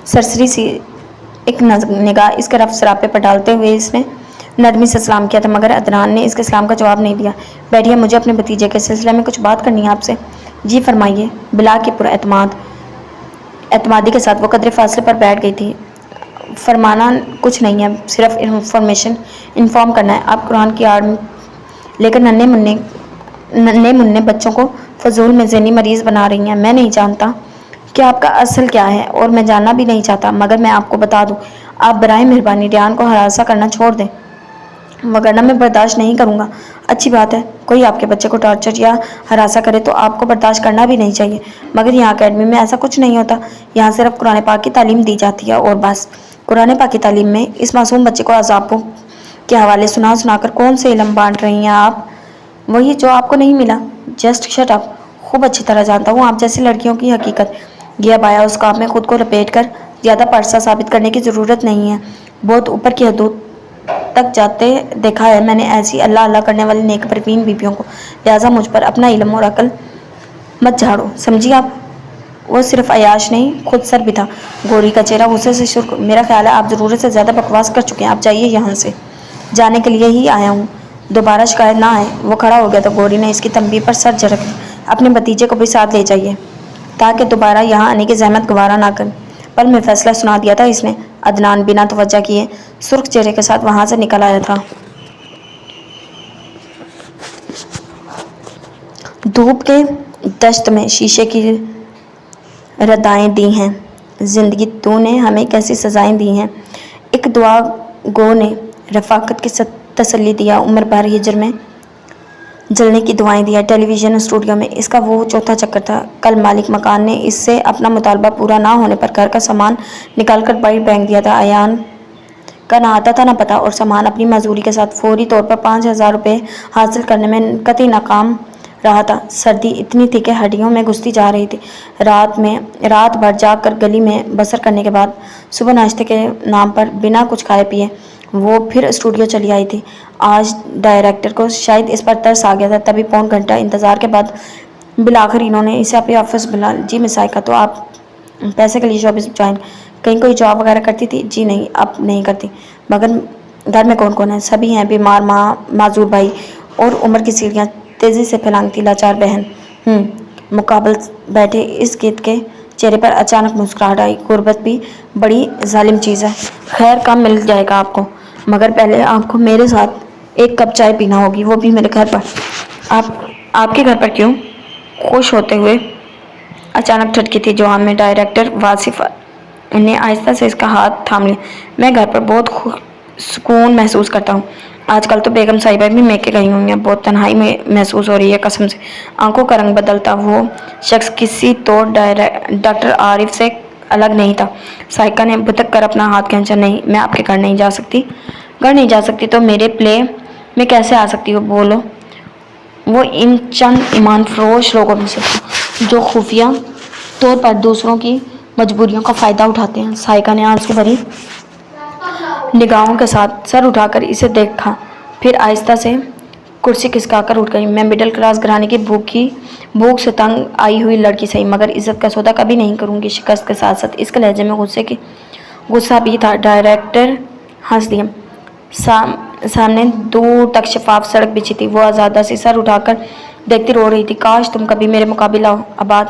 سرسری سی ایک نگاہ اس کے رفع سراپے پر ڈالتے ہوئے اس نے نرمی سے سلام کیا تھا، مگر عدنان نے اس کے سلام کا جواب نہیں دیا۔ بیٹھیے، مجھے اپنے بھتیجے کے سلسلے میں کچھ بات کرنی ہے آپ سے۔ جی فرمائیے، بلا کے پر اعتمادی کے ساتھ وہ قدرے فاصلے پر بیٹھ گئی تھی۔ فرمانا کچھ نہیں ہے، صرف انفارم کرنا ہے۔ آپ قرآن کی آڑ میں لے کر ننھے منھے بچوں کو فضول میں ذہنی مریض بنا رہی ہیں۔ میں نہیں جانتا کہ آپ کا اصل کیا ہے، اور میں جاننا بھی نہیں چاہتا، مگر میں آپ کو بتا دوں، آپ برائے مہربانی ریان کو ہراساں کرنا چھوڑ دیں، وگرنہ میں برداشت نہیں کروں گا۔ اچھی بات ہے، کوئی آپ کے بچے کو ٹارچر یا ہراساں کرے تو آپ کو برداشت کرنا بھی نہیں چاہیے، مگر یہاں اکیڈمی میں ایسا کچھ نہیں ہوتا۔ یہاں صرف قرآن پاک کی تعلیم دی جاتی ہے اور بس۔ قرآن پاک کی تعلیم میں اس معصوم بچے کو عذابوں کے حوالے سنا سنا کر کون سے علم بانٹ رہی ہیں آپ؟ وہی جو آپ کو نہیں ملا۔ Just shut up. خوب اچھی طرح جانتا ہوں آپ جیسی لڑکیوں کی حقیقت۔ یہ ابایا اس کام میں خود کو لپیٹ کر زیادہ پرسا ثابت کرنے کی ضرورت نہیں ہے۔ بہت اوپر کی حدود تک جاتے دیکھا ہے میں نے ایسی اللہ اللہ کرنے والی نیک پروین بیویوں کو، لہٰذا مجھ پر اپنا علم اور عقل مت جھاڑو، سمجھی آپ؟ وہ صرف عیاش نہیں، خود سر بھی تھا۔ گوری کا چہرہ غصے سے سرخ۔ میرا خیال ہے آپ ضرورت سے زیادہ بکواس کر چکے ہیں، آپ جائیے یہاں سے۔ جانے کے لیے ہی آیا ہوں، دوبارہ شکایت نہ آئے۔ وہ کھڑا ہو گیا تو گوری نے اس کی تنبیہ پر سر جھٹک دیا۔ اپنے بھتیجے کو بھی ساتھ لے جائیے تاکہ دوبارہ یہاں آنے کی زحمت گوارا نہ کریں۔ پل میں فیصلہ سنا دیا تھا اس نے۔ عدنان بنا توجہ کیے سرخ چہرے کے ساتھ وہاں سے نکل آیا تھا۔ دھوپ کے دشت میں شیشے کی ردائیں دی ہیں، زندگی تو نے ہمیں کیسی سزائیں دی ہیں۔ ایک دعا گو نے رفاقت کی تسلی دیا۔ عمر بھر ہجر میں جلنے کی دعائیں دیا۔ ٹیلی ویژن اسٹوڈیو میں اس کا وہ چوتھا چکر تھا۔ کل مالک مکان نے اس سے اپنا مطالبہ پورا نہ ہونے پر گھر کا سامان نکال کر باہر پھینک دیا تھا۔ ایان کا نہ آتا تھا نہ پتہ، اور سامان اپنی معذوری کے ساتھ فوری طور پر 5,000 روپے حاصل کرنے میں قطعی ناکام رہا تھا۔ سردی اتنی تھی کہ ہڈیوں میں گھستی جا رہی تھی۔ رات بھر جاگ کر گلی میں بسر کرنے کے بعد صبح ناشتے کے نام پر بنا کچھ کھائے پیے وہ پھر اسٹوڈیو چلی آئی تھی۔ آج ڈائریکٹر کو شاید اس پر ترس آ گیا تھا، تبھی پون گھنٹہ انتظار کے بعد بالآخر انہوں نے اسے اپنے آفس بلا۔ جی مس سائقہ، تو آپ پیسے کے لیے شوبز جوائن کہیں کوئی جاب وغیرہ کرتی تھی؟ جی نہیں، اب نہیں کرتی۔ مگر گھر میں کون کون ہے؟ سبھی ہیں، بیمار ماں، معذور بھائی، اور عمر کی سیڑھیاں تیزی سے پھلانگتی لاچار بہن۔ مقابل بیٹھے اس گیت کے چہرے پر اچانک مسکراہٹ آئی۔ غربت بھی بڑی ظالم چیز ہے۔ خیر، کام مل جائے گا آپ کو، مگر پہلے آپ کو میرے ساتھ ایک کپ چائے پینا ہوگی، وہ بھی میرے گھر پر۔ آپ کے گھر پر کیوں؟ خوش ہوتے ہوئے اچانک ٹھٹکی تھی جو ہمیں ڈائریکٹر واصف نے آہستہ سے اس کا ہاتھ تھام لیا۔ میں گھر پر بہت سکون محسوس کرتا ہوں۔ آج کل تو بیگم صاحبہ بھی میکے گئی ہوئی ہیں، بہت تنہائی میں محسوس ہو رہی ہے قسم سے۔ آنکھوں کا رنگ بدلتا وہ شخص کسی طور ڈاکٹر عارف سے الگ نہیں تھا۔ سائقہ نے بھٹک کر اپنا ہاتھ کھینچا۔ نہیں، میں آپ کے گھر نہیں جا سکتی۔ گھر نہیں جا سکتی تو میرے پلے میں کیسے آ سکتی ہو؟ بولو۔ وہ ان چند ایمان فروش لوگوں میں سے تھا جو خفیہ طور پر دوسروں کی مجبوریوں کا فائدہ اٹھاتے ہیں۔ سائقہ نے آنسو بھری نگاہوں کے ساتھ سر اٹھا کر اسے دیکھا، پھر آہستہ سے کرسی کھسکا کر اٹھ گئی۔ میں مڈل کلاس گھرانے کی بھوک سے تنگ آئی ہوئی لڑکی صحیح، مگر عزت کا سودا کبھی نہیں کروں گی۔ شکست کے ساتھ ساتھ اس کے لہجے میں غصہ بھی تھا۔ ڈائریکٹر ہنس دیا۔ سامنے دور تک شفاف سڑک بچھی تھی۔ وہ آزادہ سی سر اٹھا کر دیکھتی رو رہی تھی۔ کاش تم کبھی میرے مقابل آؤ آباد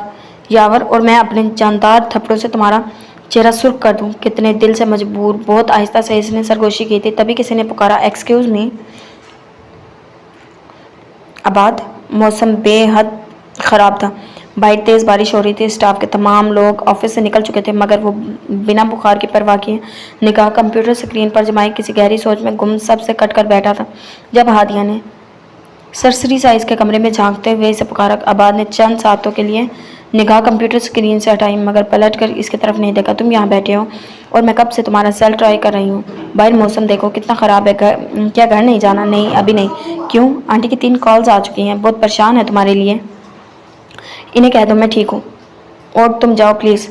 یاور، اور میں اپنے جاندار تھپڑوں سے تمہارا چہرہ سرخ کر دوں۔ کتنے دل سے مجبور۔ بہت آہستہ سے اس نے سرگوشی کی تھی، تبھی کسی نے پکارا، ایکسکیوز می آباد۔ موسم بے حد خراب تھا، باہر تیز بارش ہو رہی تھی۔ اسٹاف کے تمام لوگ آفس سے نکل چکے تھے، مگر وہ بنا بخار کی پرواہ کیے نگاہ کمپیوٹر اسکرین پر جمائے کسی گہری سوچ میں گم سب سے کٹ کر بیٹھا تھا۔ جب ہادیہ نے سرسری سائز کے کمرے میں جھانکتے ہوئے اسے پکارا، آباد نے چند ساتوں کے لیے نگاہ کمپیوٹر اسکرین سے ہٹائی، مگر پلٹ کر اس کی طرف نہیں دیکھا۔ تم یہاں بیٹھے ہو اور میں کب سے تمہارا سیل ٹرائی کر رہی ہوں۔ باہر موسم دیکھو کتنا خراب ہے۔ کیا گھر نہیں جانا؟ نہیں، ابھی نہیں۔ کیوں؟ آنٹی کی 3 کالز آ چکی ہیں، بہت پریشان ہے تمہارے لیے۔ انہیں کہہ دو میں ٹھیک ہوں اور تم جاؤ پلیز۔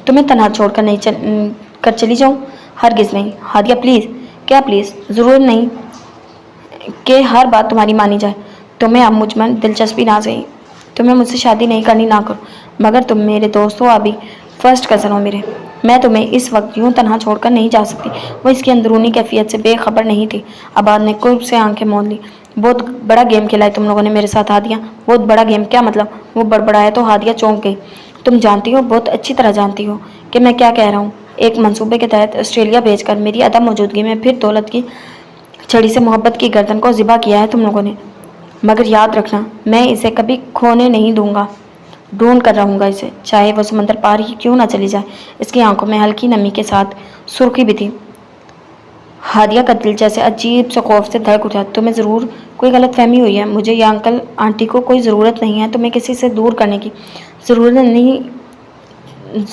تمہیں تنہا چھوڑ کر نہیں کر چلی جاؤں؟ ہرگز نہیں۔ ہادیہ پلیز۔ کیا پلیز؟ ضرورت نہیں کہ ہر بات تمہاری مانی جائے۔ تمہیں اب مجھ میں دلچسپی نہ صحیح، تمہیں مجھ سے شادی نہیں کرنی نہ کرو، مگر تم میرے دوست ہو ابھی۔ فرسٹ کزن ہو میرے، میں تمہیں اس وقت یوں تنہا چھوڑ کر نہیں جا سکتی۔ وہ اس کی اندرونی کیفیت سے بے خبر نہیں تھی۔ عباد نے قرب سے آنکھیں موند لی۔ بہت بڑا گیم کھیلا ہے تم لوگوں نے میرے ساتھ ہادیہ۔ بہت بڑا گیم کیا مطلب؟ وہ بڑبڑایا تو ہادیہ چونک گئی۔ تم جانتی ہو، بہت اچھی طرح جانتی ہو کہ میں کیا کہہ رہا ہوں۔ ایک منصوبے کے تحت آسٹریلیا بھیج کر میری عدم موجودگی میں پھر دولت کی چھڑی سے محبت کی گردن کو ذبح کیا ہے تم لوگوں نے۔ مگر یاد رکھنا، میں اسے کبھی کھونے نہیں دوں گا۔ ڈھونڈ کر رہوں گا اسے، چاہے وہ سمندر پار ہی کیوں نہ چلی جائے۔ اس کی آنکھوں میں ہلکی نمی کے ساتھ سرخی بھی تھی۔ ہادیہ کا دل جیسے عجیب سے خوف سے دھڑک اٹھا۔ تمہیں ضرور کوئی غلط فہمی ہوئی ہے۔ مجھے یا انکل آنٹی کو کوئی ضرورت نہیں ہے تمہیں کسی سے دور کرنے کی۔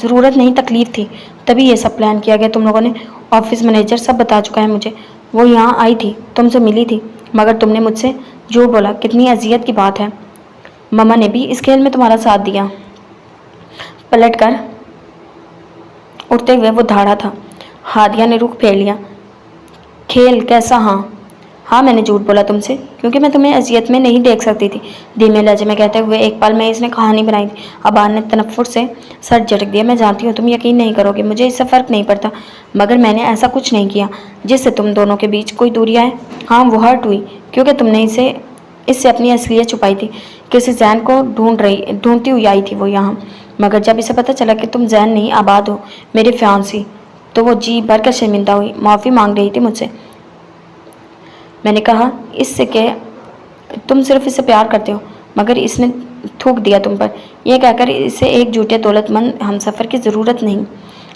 ضرورت نہیں، تکلیف تھی، تبھی یہ سب پلان کیا گیا تم لوگوں نے۔ آفس مینیجر سب بتا چکا ہے مجھے۔ وہ یہاں آئی تھی، تم سے ملی تھی، مگر تم نے مجھ سے جھوٹ بولا۔ کتنی اذیت کی بات ہے۔ مما نے بھی اس کھیل میں تمہارا ساتھ دیا۔ پلٹ کر اٹھتے ہوئے وہ دھاڑا تھا۔ ہادیہ نے رخ پھیر لیا۔ کھیل کیسا؟ ہاں میں نے جھوٹ بولا تم سے، کیونکہ میں تمہیں اذیت میں نہیں دیکھ سکتی تھی، دھیمے لہجے میں کہتے ہوئے۔ ایک پل میں اس نے کہانی بنائی تھی۔ عباد نے تنفر سے سر جھٹک دیا۔ میں جانتی ہوں تم یقین نہیں کرو گے، مجھے اس سے فرق نہیں پڑتا، مگر میں نے ایسا کچھ نہیں کیا جس سے تم دونوں کے بیچ کوئی دوری آئے۔ ہاں وہ ہرٹ ہوئی، کیونکہ تم نے اس سے اپنی اصلیت چھپائی تھی۔ کسی زین کو ڈھونڈتی ہوئی آئی تھی وہ یہاں، مگر جب اسے پتہ چلا کہ تم زین نہیں عباد ہو، میری فیانسی، تو وہ جی بھر کر شرمندہ ہوئی، معافی مانگ رہی تھی مجھ سے۔ میں نے کہا اس سے کہ تم صرف اسے پیار کرتے ہو، مگر اس نے تھوک دیا تم پر، یہ کہہ کر اسے ایک جھوٹے دولت مند ہمسفر کی ضرورت نہیں۔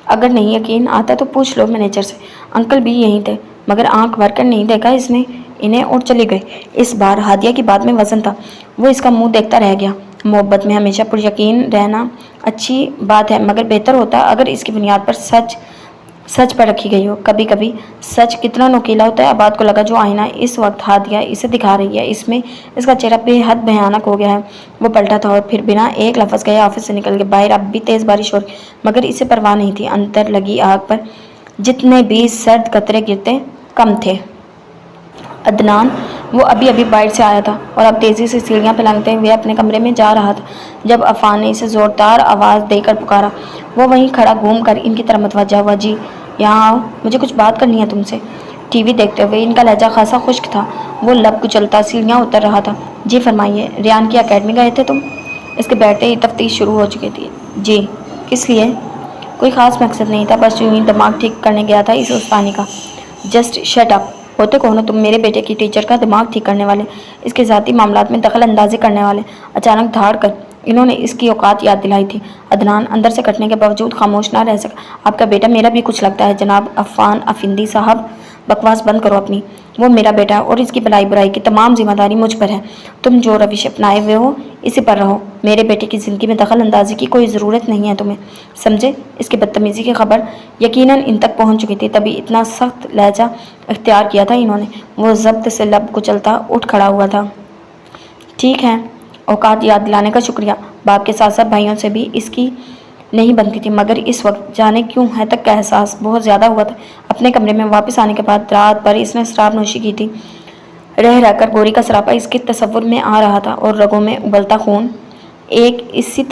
اگر نہیں یقین آتا تو پوچھ لو مینیجر سے، انکل بھی یہیں تھے، مگر آنکھ بھر کر نہیں دیکھا اس نے انہیں اور چلی گئی۔ اس بار ہادیہ کی بات میں وزن تھا، وہ اس کا منہ دیکھتا رہ گیا۔ محبت میں ہمیشہ پر یقین رہنا اچھی بات ہے، مگر بہتر ہوتا اگر اس کی بنیاد پر سچ پر رکھی گئی ہو۔ کبھی کبھی سچ کتنا نوکیلا ہوتا ہے۔ عباد کو لگا جو آئینہ اس وقت ہادیہ اسے دکھا رہی ہے، اس میں اس کا چہرہ بے حد بھیانک ہو گیا ہے۔ وہ پلٹا تھا اور پھر بنا ایک لفظ کہے آفس سے نکل گیا۔ باہر اب بھی تیز بارش ہو رہی، مگر اسے پرواہ نہیں تھی۔ اندر لگی آگ پر جتنے بھی سرد قطرے گرتے کم تھے۔ عدنان، وہ ابھی باہر سے آیا تھا اور اب تیزی سے سیڑھیاں پھلانگتے ہوئے اپنے کمرے میں جا رہا تھا جب عفان نے اسے زوردار آواز دے کر پکارا۔ وہ وہیں کھڑا گھوم کر ان کی طرف متوجہ ہوا۔ جی یہاں آؤ، مجھے کچھ بات کرنی ہے تم سے۔ ٹی وی دیکھتے ہوئے ان کا لہجہ خاصا خشک تھا۔ وہ لب کچلتا سیڑھیاں اتر رہا تھا۔ جی فرمائیے، ریان کی اکیڈمی گئے تھے تم؟ اس کے بیٹھتے ہی تفتیش شروع ہو چکی تھی۔ جی، کس لیے؟ کوئی خاص مقصد نہیں تھا، بس یوں ہی دماغ ٹھیک کرنے گیا تھا اس استانی کا۔ جسٹ شٹ اپ، ہوتے کون ہو تم؟ میرے بیٹے کی ٹیچر کا دماغ ٹھیک کرنے والے، اس کے ذاتی معاملات میں دخل اندازی کرنے والے۔ اچانک دھاڑ کر انہوں نے اس کی اوقات یاد دلائی تھی۔ عدنان اندر سے کٹنے کے باوجود خاموش نہ رہ سکا۔ آپ کا بیٹا میرا بھی کچھ لگتا ہے جناب عفان افندی صاحب، بکواس بند کرو اپنی۔ وہ میرا بیٹا ہے اور اس کی بھلائی برائی کی تمام ذمہ داری مجھ پر ہے۔ تم جو روش اپنائے ہوئے ہو اسی پر رہو۔ میرے بیٹے کی زندگی میں دخل اندازی کی کوئی ضرورت نہیں ہے تمہیں، سمجھے؟ اس کی بدتمیزی کی خبر یقیناً ان تک پہنچ چکی تھی، تبھی اتنا سخت لہجہ اختیار کیا تھا انہوں نے۔ وہ ضبط سے لب کچلتا اٹھ کھڑا ہوا تھا۔ ٹھیک ہے، اوقات یاد دلانے کا شکریہ۔ باپ کے ساتھ ساتھ بھائیوں سے بھی اس کی نہیں بنتی تھی، مگر اس وقت جانے کیوں ہے تک کا احساس بہت زیادہ ہوا تھا۔ اپنے کمرے میں واپس آنے کے بعد رات بھر اس نے شراب نوشی کی تھی۔ رہ کر گوری کا سراپا اس کے تصور میں آ رہا تھا اور رگوں میں ابلتا خون ایک اسی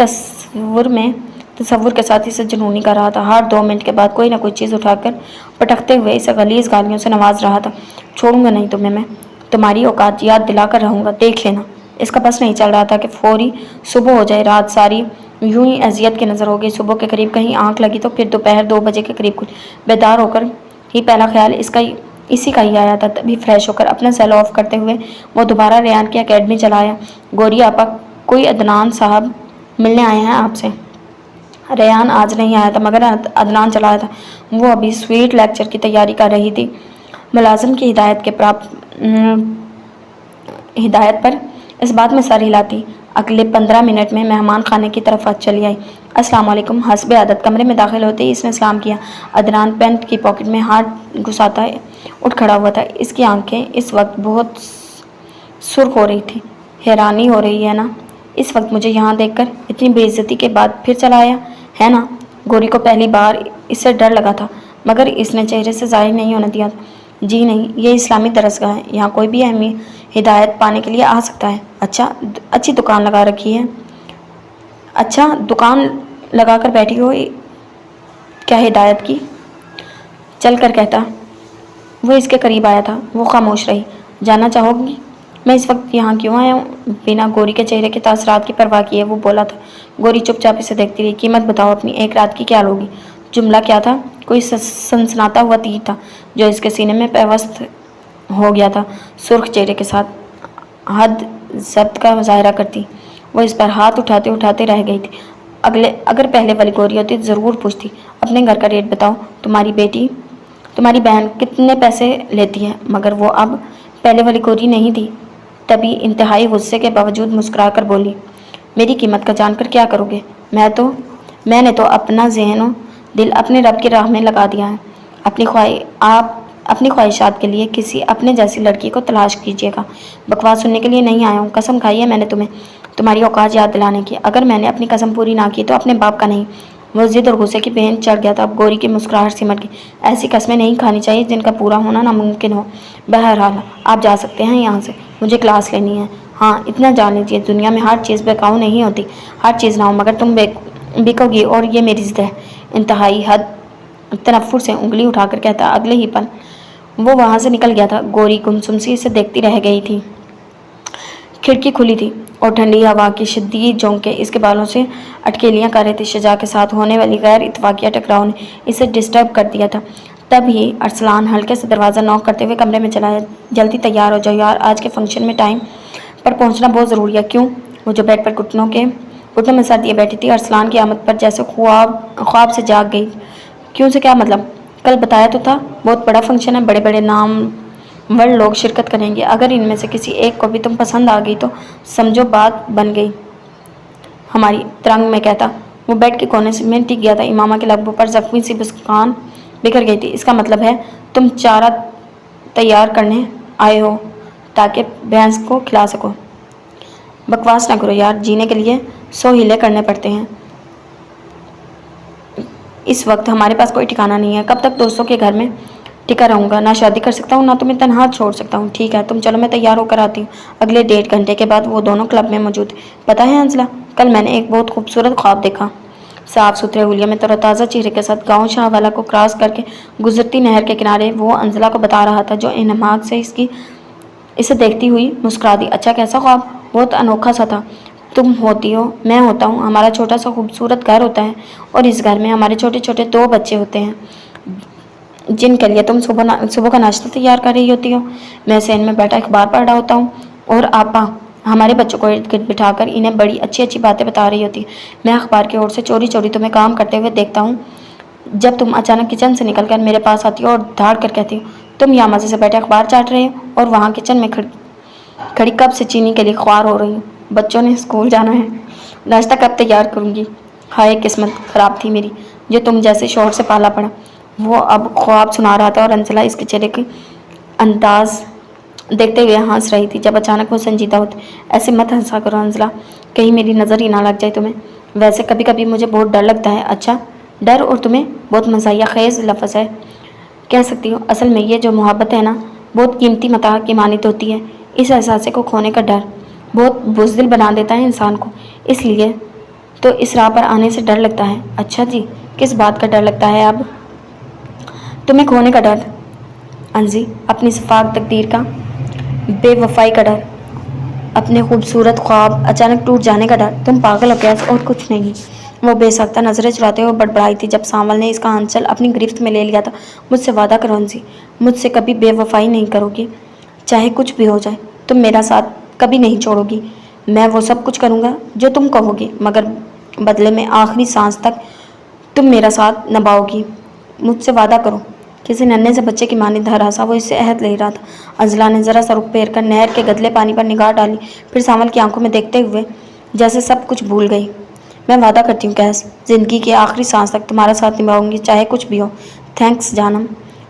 تصور کے ساتھ اسے جنونی کر رہا تھا۔ ہر 2 منٹ کے بعد کوئی نہ کوئی چیز اٹھا کر پٹکتے ہوئے اسے غلیظ گالیوں سے نواز رہا تھا۔ چھوڑوں گا نہیں تمہیں میں، تمہاری اوقات یاد دلا کر رہوں گا، دیکھ لینا۔ اس کا بس نہیں چل رہا تھا کہ فوری صبح ہو جائے۔ رات ساری یوں ہی اذیت کی نظر ہو گئی۔ صبح کے قریب کہیں آنکھ لگی تو پھر دوپہر 2 بجے کے قریب کچھ بیدار ہو کر ہی پہلا خیال اسی کا ہی آیا تھا۔ تبھی فریش ہو کر اپنا سیل آف کرتے ہوئے وہ دوبارہ ریان کی اکیڈمی چلا آیا۔ گوری آپا، کوئی عدنان صاحب ملنے آئے ہیں آپ سے۔ ریان آج نہیں آیا تھا، مگر عدنان چلا آیا تھا۔ وہ ابھی سویٹ لیکچر کی تیاری کر رہی تھی۔ ملازم کی ہدایت پر اس بات میں سر ہلاتی اگلے 15 منٹ میں مہمان خانے کی طرف چلی آئی۔ السلام علیکم۔ حسب عادت کمرے میں داخل ہوتے ہی اس نے سلام کیا۔ عدنان پینٹ کی پاکٹ میں ہاتھ گھساتا اٹھ کھڑا ہوا تھا۔ اس کی آنکھیں اس وقت بہت سرخ ہو رہی تھی۔ حیرانی ہو رہی ہے نا، اس وقت مجھے یہاں دیکھ کر؟ اتنی بے عزتی کے بعد پھر چلا آیا ہے نا؟ گوری کو پہلی بار اس سے ڈر لگا تھا، مگر اس نے چہرے سے ظاہر نہیں ہونے دیا تھا۔ جی نہیں، یہ اسلامی درسگاہ ہے، یہاں کوئی بھی اہمی ہدایت پانے کے لیے آ سکتا ہے۔ اچھا، اچھی دکان لگا رکھی ہے؟ اچھا، دکان لگا کر بیٹھی ہو، کیا ہدایت کی؟ چل کر کہتا۔ وہ اس کے قریب آیا تھا۔ وہ خاموش رہی۔ جاننا چاہو گی میں اس وقت یہاں کیوں آیا ہوں؟ بنا گوری کے چہرے کے تاثرات کی پرواہ کیے وہ بولا تھا۔ گوری چپ چاپ اسے دیکھتی رہی۔ قیمت بتاؤ اپنی، ایک رات کی کیا لوگی؟ جملہ کیا تھا؟ کوئی سنسناتا ہوا تیر تھا جو اس کے سینے میں پیوست ہو گیا تھا۔ سرخ چہرے کے ساتھ حد ضبط کا مظاہرہ کرتی وہ اس پر ہاتھ اٹھاتے اٹھاتے رہ گئی تھی۔ اگر پہلے والی گوری ہوتی تو ضرور پوچھتی، اپنے گھر کا ریٹ بتاؤ، تمہاری بہن کتنے پیسے لیتی ہے؟ مگر وہ اب پہلے والی گوری نہیں تھی۔ تبھی انتہائی غصے کے باوجود مسکرا کر بولی، میری قیمت کا جان کر کیا کرو گے؟ میں نے تو اپنا ذہن و دل اپنے رب کی راہ میں لگا دیا ہے۔ آپ اپنی خواہشات کے لیے کسی اپنے جیسی لڑکی کو تلاش کیجیے گا۔ بکواس سننے کے لیے نہیں آیا ہوں۔ قسم کھائی ہے میں نے تمہاری اوقات یاد دلانے کی۔ اگر میں نے اپنی قسم پوری نہ کی تو اپنے باپ کا نہیں۔ وہ ضد اور غصے کی بھین چڑھ گیا تھا۔ اب گوری کی مسکراہٹ سمٹ گئی۔ ایسی قسمیں نہیں کھانی چاہیے جن کا پورا ہونا ناممکن ہو۔ بہرحال آپ جا سکتے ہیں یہاں سے، مجھے کلاس لینی ہے۔ ہاں اتنا جان لیجیے، دنیا میں ہر چیز بکاؤ نہیں ہوتی۔ ہر چیز نہ ہو مگر تم بکو گی اور یہ میری ضد ہے۔ انتہائی حد تنفر سے انگلی اٹھا کر کہتا۔ اگلے ہی پل وہ وہاں سے نکل گیا تھا۔ گوری گمسم سی اسے دیکھتی رہ گئی تھی۔ کھڑکی کھلی تھی اور ٹھنڈی ہوا کی شدید جھونکے اس کے بالوں سے اٹکیلیاں کر رہے تھے۔ شجاع کے ساتھ ہونے والی غیر اتفاقیہ ٹکراؤ نے اسے ڈسٹرب کر دیا تھا۔ تب ہی ارسلان ہلکے سے دروازہ نوک کرتے ہوئے کمرے میں چلا آیا۔ جلدی تیار ہو جاؤ یار، آج کے فنکشن میں ٹائم پر پہنچنا بہت ضروری ہے۔ کیوں؟ وہ جو بیڈ پر گھٹنوں میں سر دیے بیٹھی تھی ارسلان کی آمد پر جیسے خواب سے جاگ گئی۔ کیوں سے کیا مطلب؟ کل بتایا تو تھا بہت بڑا فنکشن ہے، بڑے بڑے نامور لوگ شرکت کریں گے۔ اگر ان میں سے کسی ایک کو بھی تم پسند آ گئی تو سمجھو بات بن گئی ہماری۔ ترنگ میں کہتا۔ وہ بیڈ کے کونے میں ٹک گیا تھا۔ امامہ کے لبوں پر زخمی سی مسکان بکھر گئی تھی۔ اس کا مطلب ہے تم چارہ تیار کرنے آئے ہو تاکہ بھینس کو کھلا سکو۔ بکواس نہ کرو یار، جینے کے لیے 100 ہیلے کرنے پڑتے ہیں۔ اس وقت ہمارے پاس کوئی ٹھکانہ نہیں ہے۔ کب تک دوستوں کے گھر میں ٹکا رہوں گا؟ نہ شادی کر سکتا ہوں نہ تمہیں تنہا چھوڑ سکتا ہوں۔ ٹھیک ہے تم چلو، میں تیار ہو کر آتی ہوں۔ اگلے 1.5 گھنٹے کے بعد وہ دونوں کلب میں موجود تھے۔ پتہ ہے انزلہ، کل میں نے ایک بہت خوبصورت خواب دیکھا۔ صاف ستھرے حلیے میں تر و تازہ چہرے کے ساتھ گاؤں شاہ والا کو کراس کر کے گزرتی نہر کے کنارے وہ انزلہ کو بتا رہا تھا جو انہماک سے اسے دیکھتی ہوئی مسکرا دی۔ اچھا کیسا خواب؟ بہت انوکھا سا تھا۔ تم ہوتی ہو، میں ہوتا ہوں، ہمارا چھوٹا سا خوبصورت گھر ہوتا ہے اور اس گھر میں ہمارے چھوٹے چھوٹے 2 بچے ہوتے ہیں جن کے لیے تم صبح کا ناشتہ تیار کر رہی ہوتی ہو۔ میں صحن میں بیٹھا اخبار پڑھ رہا ہوتا ہوں اور آپا ہمارے بچوں کو ارد گرد بٹھا کر انہیں بڑی اچھی اچھی باتیں بتا رہی ہوتی ہے۔ میں اخبار کی اور سے چوری چوری تمہیں کام کرتے ہوئے دیکھتا ہوں جب تم اچانک کچن سے نکل کر میرے پاس آتی ہو اور دھاڑ کر کہتی ہو، تم یہاں مزے سے بیٹھے اخبار چاٹ رہے ہو اور وہاں کچن میں کھڑی کب سے چینی کے لیے خوار ہو رہی ہوں۔ بچوں نے اسکول جانا ہے، ناشتہ کب تیار کروں گی؟ ہائے قسمت خراب تھی میری جو تم جیسے شوہر سے پالا پڑا۔ وہ اب خواب سنا رہا تھا اور انزلہ اس کے چہرے کے انداز دیکھتے ہوئے ہنس رہی تھی۔ جب اچانک وہ سنجیدہ ہوتی، ایسے مت ہنسا کرو انزلہ، کہیں میری نظر ہی نہ لگ جائے تمہیں۔ ویسے کبھی کبھی مجھے بہت ڈر لگتا ہے۔ اچھا ڈر؟ اور تمہیں؟ بہت مزاحیہ خیز لفظ ہے، کہہ سکتی ہوں۔ اصل میں یہ جو محبت ہے نا، بہت قیمتی متاع کی مانند ہوتی ہے۔ اس احساس کو کھونے کا ڈر بہت بزدل بنا دیتا ہے انسان کو، اس لیے تو اس راہ پر آنے سے ڈر لگتا ہے۔ اچھا جی، کس بات کا ڈر لگتا ہے اب تمہیں؟ کھونے کا ڈر انزی، اپنی شفاق تقدیر کا، بے وفائی کا ڈر، اپنے خوبصورت خواب اچانک ٹوٹ جانے کا ڈر۔ تم پاگل ہو کیس؟ اور کچھ نہیں۔ وہ بے ساختہ نظریں چراتے ہوئے بڑبڑائی تھی۔ جب سانول نے اس کا آنچل اپنی گرفت میں لے لیا تھا، مجھ سے وعدہ کرو انزی، مجھ سے کبھی بے وفائی نہیں کرو گی، چاہے کچھ بھی ہو جائے۔ تم میرا ساتھ کبھی نہیں چھوڑو گی۔ میں وہ سب کچھ کروں گا جو تم کہو گی، مگر بدلے میں آخری سانس تک تم میرا ساتھ نبھاؤ گی۔ مجھ سے وعدہ کرو۔ کسی ننھے سے بچے کی مانند ہراسا وہ اس سے عہد لے رہا تھا۔ انزلہ نے ذرا سا رخ پھیر کر نہر کے گدلے پانی پر نگاہ ڈالی، پھر سانول کی آنکھوں میں دیکھتے ہوئے جیسے سب کچھ بھول گئی۔ میں وعدہ کرتی ہوں کیس، زندگی کی آخری سانس تک تمہارا ساتھ نبھاؤں گی، چاہے کچھ بھی ہو۔ تھینکس جانم۔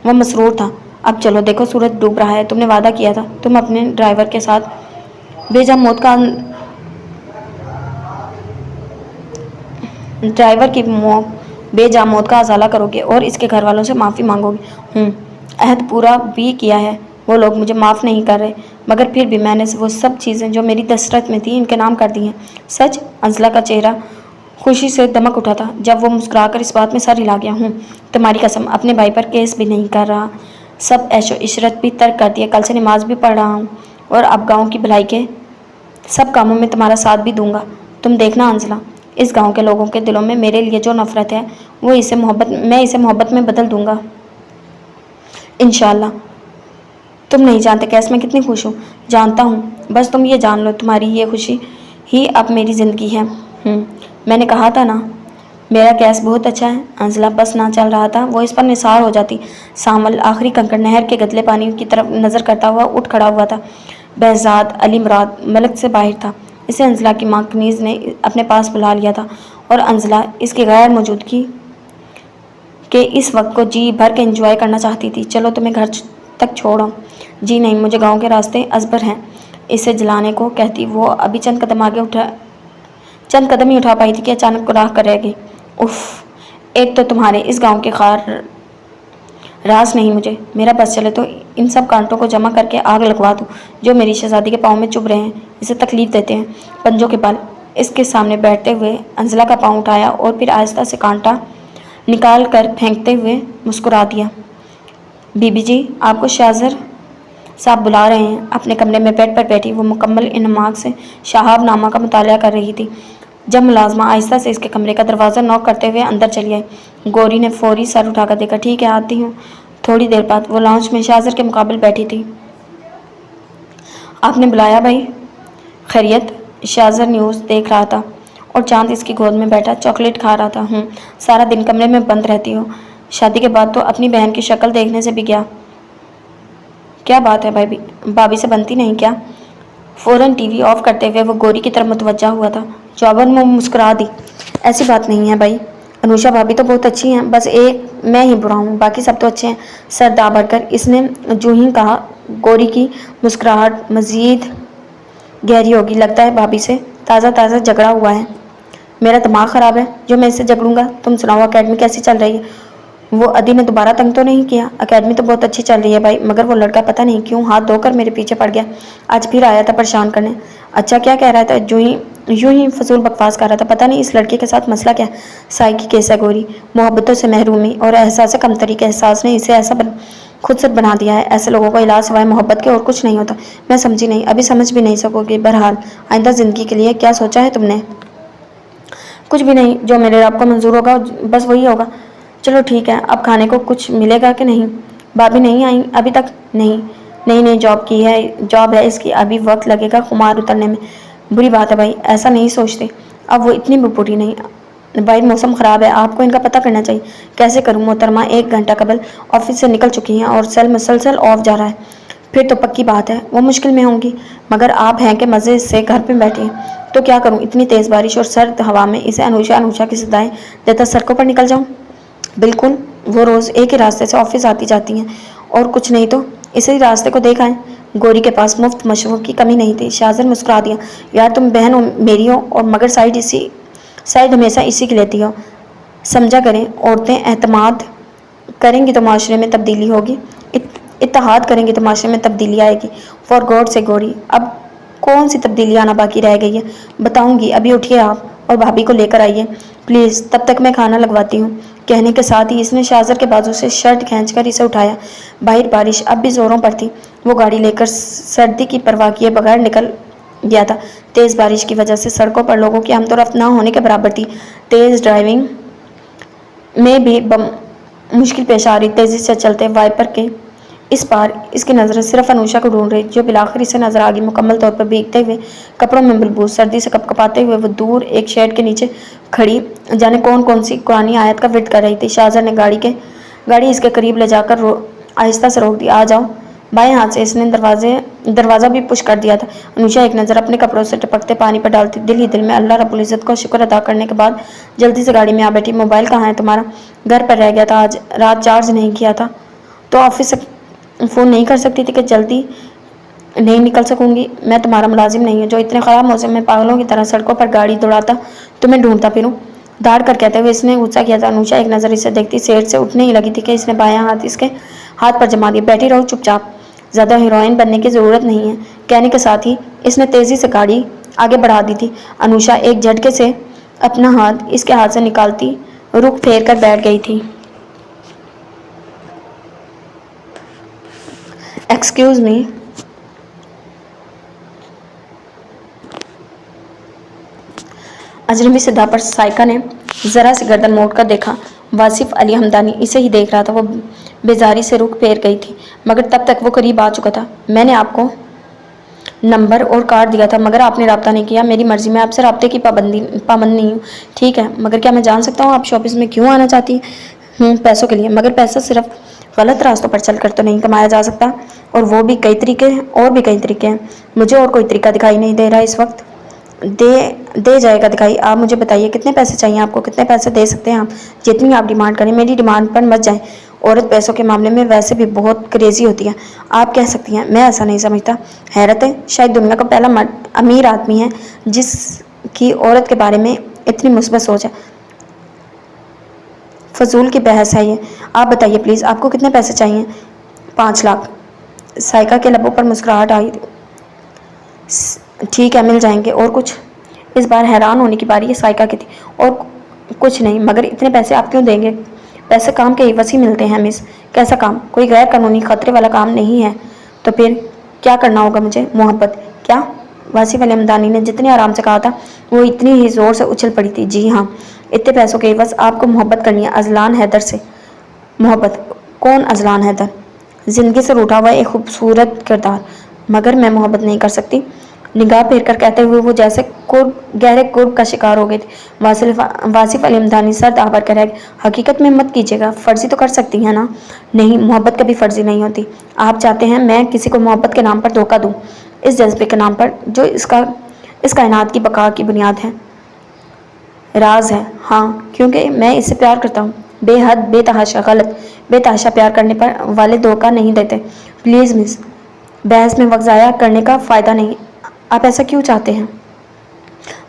وہ مسرور تھا۔ اب چلو، دیکھو سورج ڈوب رہا ہے، تم نے وعدہ کیا تھا تم اپنے ڈرائیور کے ساتھ ڈرائیور کی بے جا موت کا ازالہ کرو گے اور اس کے گھر والوں سے معافی مانگو گے۔ عہد پورا بھی کیا ہے، وہ لوگ مجھے معاف نہیں کر رہے، مگر پھر بھی میں نے وہ سب چیزیں جو میری دسترت میں تھیں ان کے نام کر دی ہیں۔ سچ؟ انزلہ کا چہرہ خوشی سے دمک اٹھا تھا جب وہ مسکرا کر اس بات میں سر ہلا گیا۔ تمہاری قسم اپنے بھائی پر کیس بھی نہیں کر رہا، سب عیش و عشرت بھی ترک کر دیا، کل سے نماز بھی پڑھ رہا ہوں اور اب گاؤں کی بھلائی کے سب کاموں میں تمہارا ساتھ بھی دوں گا۔ تم دیکھنا انزلہ، اس گاؤں کے لوگوں کے دلوں میں میرے لیے جو نفرت ہے میں اسے محبت میں بدل دوں گا انشاءاللہ۔ تم نہیں جانتے کیس میں کتنی خوش ہوں۔ جانتا ہوں، بس تم یہ جان لو تمہاری یہ خوشی ہی اب میری زندگی ہے۔ میں نے کہا تھا نا میرا کیس بہت اچھا ہے۔ انزلہ بس نہ چل رہا تھا، وہ اس پر نثار ہو جاتی۔ سامل آخری کنکر نہر کے گدلے پانی کی طرف نظر کرتا ہوا اٹھ کھڑا ہوا تھا۔ بہزاد علی مراد ملک سے باہر تھا، اسے انزلہ کی ماں کنیز نے اپنے پاس بلا لیا تھا اور انزلہ اس کی غیر موجودگی کے اس وقت کو جی بھر کے انجوائے کرنا چاہتی تھی۔ چلو تمہیں گھر تک چھوڑو۔ جی نہیں، مجھے گاؤں کے راستے ازبر ہیں، اسے جلانے کو کہتی وہ ابھی چند قدم ہی اٹھا پائی تھی کہ اچانک راہ کر رہ گئی۔ اف، ایک تو تمہارے اس گاؤں کے خار راز نہیں مجھے، میرا بس چلے تو ان سب کانٹوں کو جمع کر کے آگ لگوا دوں جو میری شہزادی کے پاؤں میں چبھ رہے ہیں، اسے تکلیف دیتے ہیں۔ پنجوں کے بل اس کے سامنے بیٹھتے ہوئے انزلہ کا پاؤں اٹھایا اور پھر آہستہ سے کانٹا نکال کر پھینکتے ہوئے مسکرا دیا۔ بی بی جی، آپ کو شاہزر صاحب بلا رہے ہیں۔ اپنے کمرے میں بیڈ پر بیٹھی وہ مکمل انہماک سے شہاب نامہ کا مطالعہ کر رہی تھی جب ملازمہ آہستہ سے اس کے کمرے کا دروازہ نوک کرتے ہوئے اندر چلی آئی۔ گوری نے فوری سر اٹھا کر دیکھا، ٹھیک ہے آتی ہوں۔ تھوڑی دیر بعد وہ لاؤنج میں شاہزر کے مقابل بیٹھی تھی۔ آپ نے بلایا بھائی؟ خیریت؟ شاہزر نیوز دیکھ رہا تھا اور چاند اس کی گود میں بیٹھا چاکلیٹ کھا رہا تھا۔ سارا دن کمرے میں بند رہتی ہو، شادی کے بعد تو اپنی بہن کی شکل دیکھنے سے بھی گیا۔ کیا بات ہے بھابھی سے بنتی نہیں کیا؟ فوراً ٹی وی آف کرتے ہوئے وہ گوری کی طرف متوجہ ہوا تھا۔ جواباً وہ مسکرا دی، ایسی بات نہیں ہے بھائی، انوشا بھابھی تو بہت اچھی ہیں، بس ایک میں ہی برا ہوں، باقی سب تو اچھے ہیں۔ سر دابڑ کر اس نے جو ہی کہا گوری کی مسکراہٹ مزید گہری ہوگی۔ لگتا ہے بھابھی سے تازہ جھگڑا ہوا ہے۔ میرا دماغ خراب ہے جو میں اس سے جھگڑوں گا؟ تم سناؤ اکیڈمی کیسی چل رہی ہے؟ وہ ادی نے دوبارہ تنگ تو نہیں کیا؟ اکیڈمی تو بہت اچھی چل رہی ہے بھائی، مگر وہ لڑکا پتہ نہیں کیوں ہاتھ دھو کر میرے پیچھے پڑ گیا، آج پھر آیا تھا پریشان کرنے۔ اچھا، کیا کہہ رہا تھا؟ یوں ہی فضول بکواس کر رہا تھا، پتہ نہیں اس لڑکے کے ساتھ مسئلہ کیا ہے۔ سائے کی کیس ہے گوری، محبتوں سے محرومی اور احساس کمتری کے احساس نے اسے ایسا خود سے بنا دیا ہے۔ ایسے لوگوں کو علاج سوائے محبت کے اور کچھ نہیں ہوتا۔ میں سمجھی نہیں، ابھی سمجھ بھی نہیں سکو گی۔ بہرحال آئندہ زندگی کے لیے کیا سوچا ہے تم نے؟ کچھ بھی نہیں، جو میرے رب کو منظور ہوگا بس وہی ہوگا۔ چلو ٹھیک ہے، اب کھانے کو کچھ ملے گا کہ نہیں؟ بھابھی نہیں آئیں ابھی تک؟ نہیں جاب ہے اس کی، ابھی وقت لگے گا خمار اترنے میں۔ بری بات ہے بھائی، ایسا نہیں سوچتے، اب وہ اتنی بھی بری نہیں۔ بھائی موسم خراب ہے، آپ کو ان کا پتہ کرنا چاہیے۔ کیسے کروں محترمہ، 1 گھنٹہ قبل آفس سے نکل چکی ہیں اور سیل مسلسل آف جا رہا ہے۔ پھر تو پکی بات ہے وہ مشکل میں ہوں گی، مگر آپ ہیں کہ مزے سے گھر پہ بیٹھی ہیں، تو کیا کروں؟ اتنی تیز بارش اور سرد ہوا میں اسے انوشا کی صدائیں دیتا سڑکوں پر نکل جاؤں؟ بالکل، وہ روز ایک ہی راستے سے آفس آتی جاتی ہیں، اور کچھ نہیں تو اسی راستے کو دیکھ آئیں۔ گوری کے پاس مفت مشوروں کی کمی نہیں تھی۔ شاہزر مسکرا دیا، یار تم بہن میری ہو اور مگر سائڈ ہمیشہ اسی کی لیتی ہو۔ سمجھا کریں، عورتیں اعتماد کریں گی تو معاشرے میں تبدیلی ہوگی، اتحاد کریں گی تو معاشرے میں تبدیلی آئے گی۔ فار گاڈ سے گوری، اب کون سی تبدیلی آنا باقی رہ گئی ہے؟ بتاؤں گی، ابھی اٹھیے آپ اور بھابھی کو لے کر آئیے پلیز، تب تک میں کھانا لگواتی ہوں۔ کہنے کے ساتھ ہی اس نے شاہزر کے بازو سے شرٹ کھینچ کر اسے اٹھایا۔ باہر بارش اب بھی زوروں پر تھی، وہ گاڑی لے کر سردی کی پرواہ کیے بغیر نکل گیا تھا۔ تیز بارش کی وجہ سے سڑکوں پر لوگوں کی ہم تو رفت نہ ہونے کے برابر تھی۔ تیز ڈرائیونگ میں بھی مشکل پیش آ رہی، تیزی سے چلتے وائپر کے اس پار اس کی نظریں صرف انوشا کو ڈھونڈ رہی جو بالآخر اسے نظر آ گئی، مکمل طور پر بھیگتے ہوئے، کپڑوں میں ملبوس، سردی سے کپکپاتے ہوئے وہ دور ایک شیڈ کے نیچے کھڑی جانے کون سی قرآنی آیت کا ورد کر رہی تھی۔ شاہزر نے گاڑی اس کے قریب لے جا کر آہستہ سے روک دی۔ آ جاؤ۔ بائیں ہاتھ سے اس نے دروازہ بھی پش کر دیا تھا۔ انوشا ایک نظر اپنے کپڑوں سے ٹپکتے پانی پر ڈالتی دل ہی دل میں اللہ رب العزت کو شکر ادا کرنے کے بعد جلدی سے گاڑی میں آ بیٹھی۔ موبائل کہاں ہے تمہارا؟ گھر پر رہ گیا تھا، آج رات چارج نہیں کیا تھا تو آفس سے فون نہیں کر سکتی تھی کہ جلدی نہیں نکل سکوں گی؟ میں تمہارا ملازم نہیں ہوں جو اتنے خراب موسم میں پاگلوں کی طرح سڑکوں پر گاڑی دوڑاتا تمہیں ڈھونڈتا پھروں، دھاڑ کر کہتے ہوئے اس نے غصہ کیا تھا۔ انوشا ایک نظر اسے دیکھتی سیٹ سے اٹھنے ہی لگی تھی کہ اس نے بایاں ہاتھ اس کے ہاتھ پر جما دیا۔ بیٹھی رہو چپ چاپ، زیادہ ہیروئن بننے کی ضرورت نہیں ہے۔ کہنے کے ساتھ ہی اس نے تیزی سے گاڑی آگے بڑھا دی تھی۔ انوشا ایک جھٹکے سے اپنا ہاتھ اس کے ہاتھ سے نکالتی رخ پھیر کر بیٹھ گئی تھی۔ ایکسکیوز می، اجنبی صدا پر سائقہ نے ذرا سی گردن موڑ کر دیکھا۔ واصف علی ہمدانی اسے ہی دیکھ رہا تھا۔ وہ بیزاری سے رخ پھیر گئی تھی، مگر تب تک وہ قریب آ چکا تھا۔ میں نے آپ کو نمبر اور کارڈ دیا تھا مگر آپ نے رابطہ نہیں کیا۔ میری مرضی، میں آپ سے رابطے کی پابند نہیں ہوں، ٹھیک ہے؟ مگر کیا میں جان سکتا ہوں آپ شاپس میں کیوں آنا چاہتی ہوں؟ پیسوں کے لیے، مگر پیسہ صرف غلط راستوں پر چل کر تو نہیں کمایا جا سکتا، اور بھی کئی طریقے ہیں۔ مجھے اور کوئی طریقہ دکھائی نہیں دے رہا اس وقت۔ دے جائے گا دکھائی۔ آپ مجھے بتائیے کتنے پیسے چاہیے آپ کو؟ کتنے پیسے دے سکتے ہیں آپ؟ جتنی آپ ڈیمانڈ کریں۔ میری ڈیمانڈ پر مت جائیں، عورت پیسوں کے معاملے میں ویسے بھی بہت کریزی ہوتی ہے۔ آپ کہہ سکتی ہیں، میں ایسا نہیں سمجھتا۔ حیرت ہے، شاید دنیا کا پہلا امیر آدمی ہے جس کی عورت کے بارے میں اتنی مثبت سوچ ہے۔ فضول کی بحث ہے یہ۔ آپ بتائیے پلیز، آپ کو کتنے پیسے چاہیے؟ 5 لاکھ۔ سائقہ کے لبوں پر مسکراہٹ آئی۔ ٹھیک ہے، مل جائیں گے۔ اور کچھ؟ اس بار حیران ہونے کی باری سائقہ کی تھی۔ اور کچھ نہیں، مگر اتنے پیسے آپ کیوں دیں گے؟ پیسے کام کے عوض ہی ملتے ہیں مس۔ کیسا کام؟ کوئی غیر قانونی خطرے والا کام نہیں ہے۔ تو پھر کیا کرنا ہوگا مجھے؟ محبت؟ کیا؟ واصف علی ہمدانی نے جتنے آرام سے کہا تھا وہ اتنی ہی زور سے اچھل پڑی تھی۔ جی ہاں، اتنے پیسوں کے عوض آپ کو محبت کرنی ہے اذلان حیدر سے۔ محبت؟ کون اذلان حیدر؟ زندگی سے روٹا ہوا ایک خوبصورت کردار۔ مگر میں محبت نہیں کر سکتی، نگاہ پھیر کر کہتے ہوئے وہ جیسے گہرے قرب کا شکار ہو گئی تھی۔ واصف علی ہمدانی سر دابر کر رہ گئے۔ حقیقت میں مت کیجیے گا، فرضی تو کر سکتی ہیں نا؟ نہیں، محبت کبھی فرضی نہیں ہوتی۔ آپ چاہتے ہیں میں کسی کو محبت کے نام پر دھوکہ دوں، اس جذبے کے نام پر جو اس کائنات کی بقا کی بنیاد ہے، راز ہے؟ ہاں، کیونکہ میں اس سے پیار کرتا ہوں، بے حد، بے تحاشا۔ غلط، بے تحاشا پیار کرنے پر والے دھوکہ نہیں دیتے۔ پلیز مس، بحث میں وقت ضائع کرنے کا فائدہ نہیں۔ آپ ایسا کیوں چاہتے ہیں؟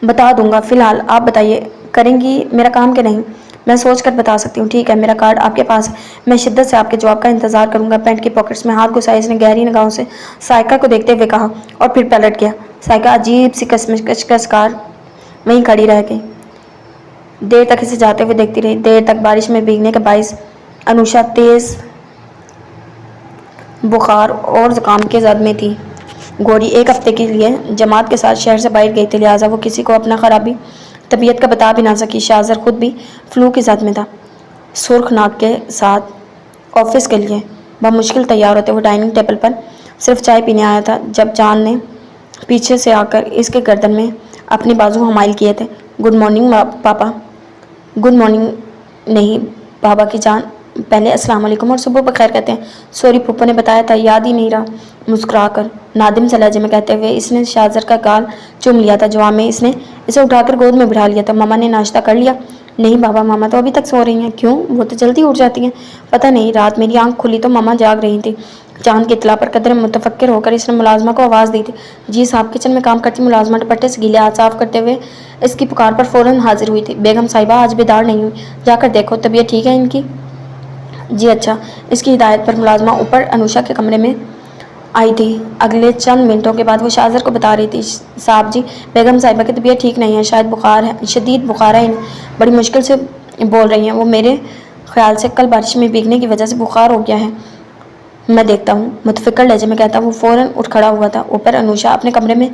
بتا دوں گا، فی الحال آپ بتائیے کریں گی میرا کام کہ نہیں؟ میں سوچ کر بتا سکتی ہوں۔ ٹھیک ہے، میرا کارڈ آپ کے پاس ہے، میں شدت سے آپ کے جواب کا انتظار کروں گا۔ پینٹ کی پاکٹس میں ہاتھ گھسائے اس نے گہری نگاہوں سے سائقہ کو دیکھتے ہوئے کہا، اور پھر پلٹ گیا۔ سائقہ عجیب سی کشمکش کا شکار وہیں کھڑی رہ گئی۔ دیر تک اسے جاتے ہوئے دیکھتی رہی، دیر تک۔ بارش میں بھیگنے کے باعث انوشا تیز بخار اور زکام کے زد میں تھی۔ گوری 1 ہفتے کے لیے جماعت کے ساتھ شہر سے باہر گئی تھی، لہٰذا وہ کسی کو اپنا خرابی طبیعت کا بتا بھی نہ سکی۔ شاہزر خود بھی فلو کی زد میں تھا۔ سرخ ناک کے ساتھ آفس کے لیے بمشکل تیار ہوتے وہ ڈائننگ ٹیبل پر صرف چائے پینے آیا تھا جب جان نے پیچھے سے آ کر اس کے گردن میں اپنے بازو حمائل کیے تھے۔ گڈ مارننگ پاپا۔ گڈ مارننگ نہیں بابا کی جان، پہلے السلام علیکم اور صبح بخیر کہتے ہیں۔ سوری، پھپھو نے بتایا تھا، یاد ہی نہیں رہا۔ مسکرا کر نادم سے لہجے میں کہتے ہوئے اس نے شاہزر کا گال چوم لیا تھا۔ جواب میں اس نے اسے اٹھا کر گود میں بٹھا لیا تھا۔ ماما نے ناشتہ کر لیا؟ نہیں بابا، ماما تو ابھی تک سو رہی ہیں۔ کیوں؟ وہ تو جلدی اٹھ جاتی ہیں۔ پتہ نہیں، رات میری آنکھ کھلی تو ماما جاگ رہی تھی۔ چاند کی اطلاع پر قدرے متفکر ہو کر اس نے ملازمہ کو آواز دی تھی۔ جی صاحب، کچن میں کام کرتی ملازمہ دوپٹے سے گیلے ہاتھ صاف کرتے ہوئے اس کی پکار پر فوراً حاضر ہوئی تھی۔ بیگم صاحبہ آج بیدار نہیں ہوئی، جا کر دیکھو، طبیعت ٹھیک ہے ان کی؟ جی اچھا۔ اس کی ہدایت پر ملازمہ اوپر انوشا کے کمرے میں آئی تھی۔ اگلے چند منٹوں کے بعد وہ شاہزر کو بتا رہی تھی، صاحب جی، بیگم صاحبہ کی طبیعت ٹھیک نہیں ہے، شاید بخار ہے، شدید بخار ہے انہیں، بڑی مشکل سے بول رہی ہیں۔ وہ میرے خیال سے کل بارش میں بھیگنے کی وجہ سے بخار ہو گیا ہے۔ میں دیکھتا ہوں، متفکر لہجے میں کہتا وہ فوراً اٹھ کھڑا ہوا تھا۔ اوپر انوشا اپنے کمرے میں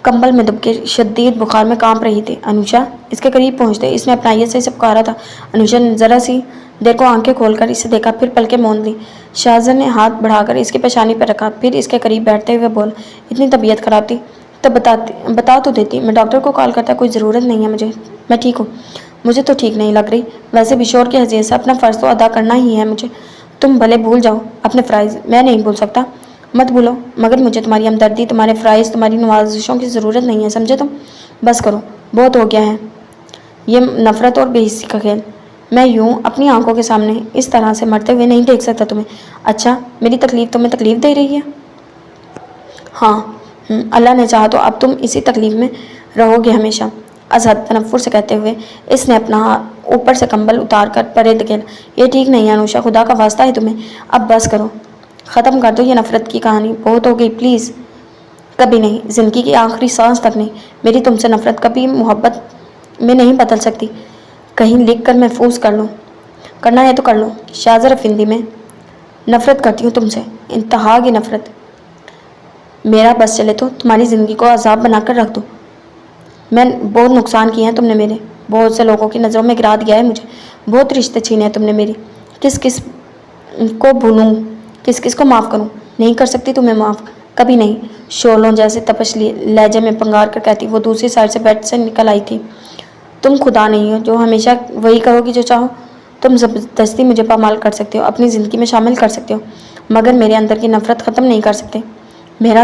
کمبل میں دب کے شدید بخار میں کانپ رہی تھی۔ انوشا! اس کے قریب پہنچتے اس نے اپنائیت سے اسے پکارا تھا۔ انوشا نے ذرا سی دیر کو آنکھیں کھول کر اسے دیکھا، پھر پلکیں موند لی۔ شاہزر نے ہاتھ بڑھا کر اس کی پیشانی پر رکھا، پھر اس کے قریب بیٹھتے ہوئے بولا، اتنی طبیعت خراب تھی تو بتا تو دیتی، میں ڈاکٹر کو کال کرتا۔ کوئی ضرورت نہیں ہے مجھے، میں ٹھیک ہوں۔ مجھے تو ٹھیک نہیں لگ رہی، ویسے بھی شوہر کی حیثیت سے اپنا فرض تو ادا کرنا ہی ہے مجھے۔ تم بھلے بھول جاؤ اپنے فرائض، میں نہیں بھول سکتا۔ مت بھولو، مگر مجھے تمہاری ہمدردی، تمہارے فرائض، تمہاری نوازشوں کی ضرورت نہیں ہے، سمجھے تم؟ بس کرو، بہت ہو گیا ہے یہ نفرت اور بے حسی کا کھیل۔ میں یوں اپنی آنکھوں کے سامنے اس طرح سے مرتے ہوئے نہیں دیکھ سکتا تمہیں۔ اچھا، میری تکلیف تمہیں تکلیف دے رہی ہے؟ ہاں، اللہ نے چاہا تو اب تم اسی تکلیف میں رہو گے ہمیشہ۔ ازحد تنفر سے کہتے ہوئے اس نے اپنا اوپر سے کمبل اتار کر پرے دھکیلا۔ یہ ٹھیک نہیں ہے انوشا، خدا کا واسطہ ہے تمہیں، اب بس کرو، ختم کر دو یہ نفرت کی کہانی، بہت ہو گئی، پلیز۔ کبھی نہیں، زندگی کی آخری سانس تک نہیں، میری تم سے نفرت کبھی محبت میں نہیں بدل سکتی، کہیں لکھ کر محفوظ کر لو، کرنا ہے تو کر لو۔ شاہزر افندی میں نفرت کرتی ہوں تم سے، انتہا کی نفرت۔ میرا بس چلے تو تمہاری زندگی کو عذاب بنا کر رکھ دو۔ میں بہت نقصان کیے ہیں تم نے میرے، بہت سے لوگوں کی نظروں میں گرا دیا ہے مجھے، بہت رشتے چھینے ہیں تم نے میری، کس کس کو بھولوں، کس کس کو معاف کروں؟ نہیں کر سکتی تمہیں معاف، کبھی نہیں۔ شعلوں جیسے تپش لہجے میں پنگار کر کہتی وہ دوسری سائڈ سے بیڈ سے نکل آئی تھی۔ تم خدا نہیں ہو جو ہمیشہ وہی کرو گی جو چاہو، تم زبردستی مجھے پامال کر سکتے ہو، اپنی زندگی میں شامل کر سکتے ہو، مگر میرے اندر کی نفرت ختم نہیں کر سکتے، میرا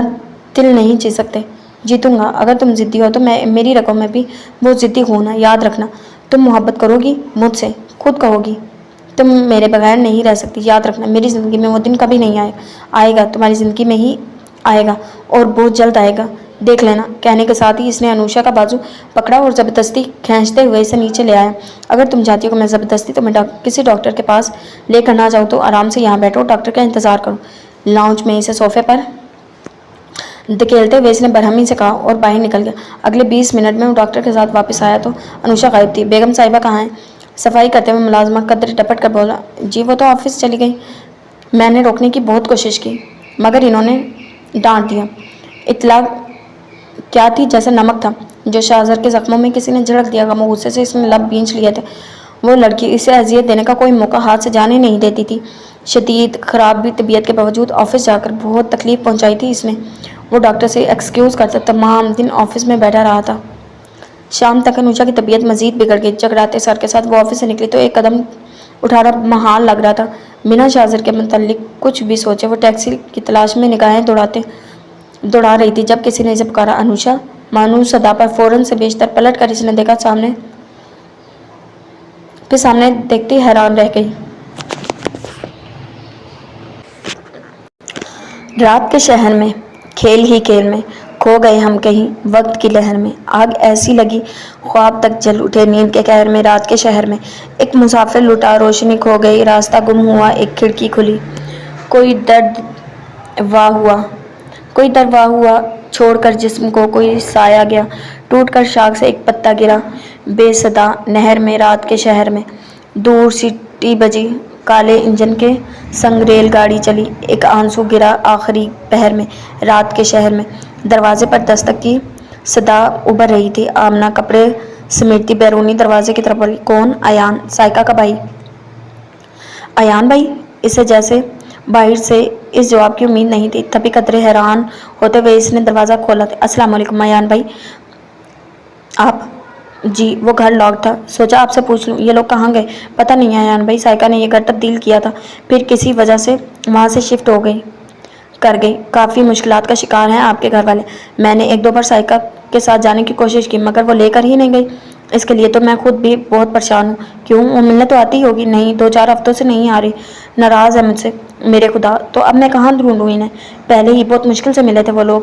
دل نہیں جی سکتے۔ جیتوں گا، اگر تم ضدی ہو تو میری رگوں میں بھی بہت ضدی خون ہے، یاد رکھنا۔ تم محبت کرو گی مجھ سے، خود کہو گی تم میرے بغیر نہیں رہ سکتی، یاد رکھنا میری زندگی میں وہ دن کبھی نہیں آئے گا، تمہاری زندگی میں ہی آئے گا اور بہت جلد آئے گا، دیکھ لینا۔ کہنے کے ساتھ ہی اس نے انوشا کا بازو پکڑا اور زبردستی کھینچتے ہوئے اسے نیچے لے آیا۔ اگر تم چاہتی ہو کہ میں زبردستی تمہیں کسی ڈاکٹر کے پاس لے کر نہ جاؤں تو آرام سے یہاں بیٹھو، ڈاکٹر کا انتظار کرو۔ لاؤنج میں اسے صوفے پر دھکیلتے ہوئے اس نے برہمی سے کہا اور باہر نکل گیا۔ اگلے 20 منٹ میں وہ ڈاکٹر کے ساتھ واپس آیا تو انوشا غائب تھی۔ بیگم صاحبہ کہاں ہیں؟ صفائی کرتے ہوئے ملازمہ قدر ڈپٹ کر بولا، جی وہ تو آفس چلی گئی، میں نے روکنے کی بہت کوشش کی مگر انہوں نے ڈانٹ دیا۔ اطلاع کیا تھی؟ جیسے نمک تھا جو شاہزر کے زخموں میں کسی نے جھڑک دیا، غم و غصے سے اس نے لب بھینچ لیے تھے۔ وہ لڑکی اسے اذیت دینے کا کوئی موقع ہاتھ سے جانے نہیں دیتی تھی۔ شدید خراب بھی طبیعت کے باوجود آفس جا کر بہت تکلیف پہنچائی تھی اس نے۔ وہ ڈاکٹر سے ایکسکیوز کرتا تمام دن آفس میں بیٹھا رہا تھا۔ شام تک انوشا کی طبیعت مزید بگڑ گئی۔ جگڑاتے سر کے ساتھ وہ آفس سے نکلی تو ایک قدم اٹھانا محال لگ رہا تھا۔ بنا شاہزر کے متعلق کچھ بھی سوچے وہ ٹیکسی کی تلاش میں نگاہیں دوڑا رہی تھی جب کسی نے اسے پکارا، انوشا! مانوس صدا پر فوراً سے بیشتر پلٹ کر اس نے دیکھا سامنے دیکھتی حیران رہ گئی۔ رات کے شہر میں کھیل ہی کھیل میں کھو گئے ہم کہیں وقت کی لہر میں، آگ ایسی لگی خواب تک جل اٹھے نیند کے قہر میں۔ رات کے شہر میں ایک مسافر لٹا، روشنی کھو گئی، راستہ گم ہوا، ایک کھڑکی کھلی، کوئی در واہ ہوا چھوڑ کر جسم کو، کوئی سایہ گیا ٹوٹ کر، شاخ سے ایک پتا گرا بے صدا نہر میں۔ رات کے شہر میں دور سیٹی بجی، کالے انجن کے سنگ ریل گاڑی چلی، ایک آنسو گرا آخری پہر میں۔ رات کے شہر میں دروازے پر دستک کی صدا ابھر رہی تھی۔ آمنہ کپڑے سمیٹتی بیرونی دروازے کی طرف بڑھی۔ کون؟ ایان، سائیکا کا بھائی۔ ایان بھائی؟ اسے جیسے باہر سے اس جواب کی امید نہیں تھی، تبھی قدرے حیران ہوتے ہوئے اس نے دروازہ کھولا۔ السلام علیکم ایان بھائی، آپ؟ جی، وہ گھر لاک تھا، سوچا آپ سے پوچھ لوں۔ یہ لوگ کہاں گئے؟ پتہ نہیں ایان بھائی، سائیکا نے یہ گھر تبدیل کیا تھا، پھر کسی وجہ سے وہاں سے شفٹ کر گئی۔ کافی مشکلات کا شکار ہیں آپ کے گھر والے۔ میں نے ایک دو بار سائیکا کے ساتھ جانے کی کوشش کی مگر وہ لے کر ہی نہیں گئی۔ اس کے لیے تو میں خود بھی بہت پریشان ہوں۔ کیوں؟ وہ ملنے تو آتی ہوگی؟ نہیں، 2-4 ہفتوں سے نہیں آ رہی، ناراض ہے مجھ سے۔ میرے خدا، تو اب میں کہاں ڈھونڈوں انہیں؟ پہلے ہی بہت مشکل سے ملے تھے وہ لوگ۔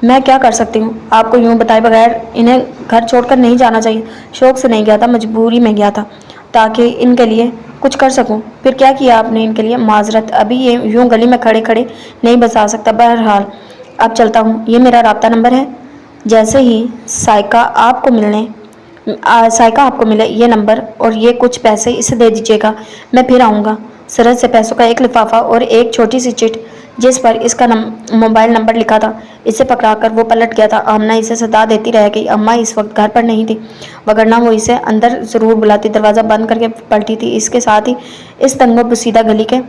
میں کیا کر سکتی ہوں؟ آپ کو یوں بتائے بغیر انہیں گھر چھوڑ کر نہیں جانا چاہیے۔ شوق سے نہیں گیا تھا، مجبوری میں گیا تھا تاکہ ان کے لیے کچھ کر سکوں۔ پھر کیا کیا آپ نے ان کے لیے؟ معذرت، ابھی یوں گلی میں کھڑے کھڑے نہیں بتا سکتا، بہرحال اب چلتا ہوں۔ یہ میرا رابطہ نمبر ہے، جیسے ہی سائیکا آپ کو ملے یہ نمبر اور یہ کچھ پیسے اسے دے دیجیے گا، میں پھر آؤں گا۔ سرحد سے پیسوں کا ایک لفافہ اور ایک چھوٹی سی چٹ جس پر اس کا موبائل نمبر لکھا تھا اسے پکڑا کر وہ پلٹ گیا تھا۔ آمنہ اسے صدا دیتی رہ گئی۔ اماں اس وقت گھر پر نہیں تھی، وگرنہ وہ اسے اندر ضرور بلاتی۔ دروازہ بند کر کے پلٹی تھی۔ اس کے ساتھ ہی اس تنگ و بسیدہ گلی کے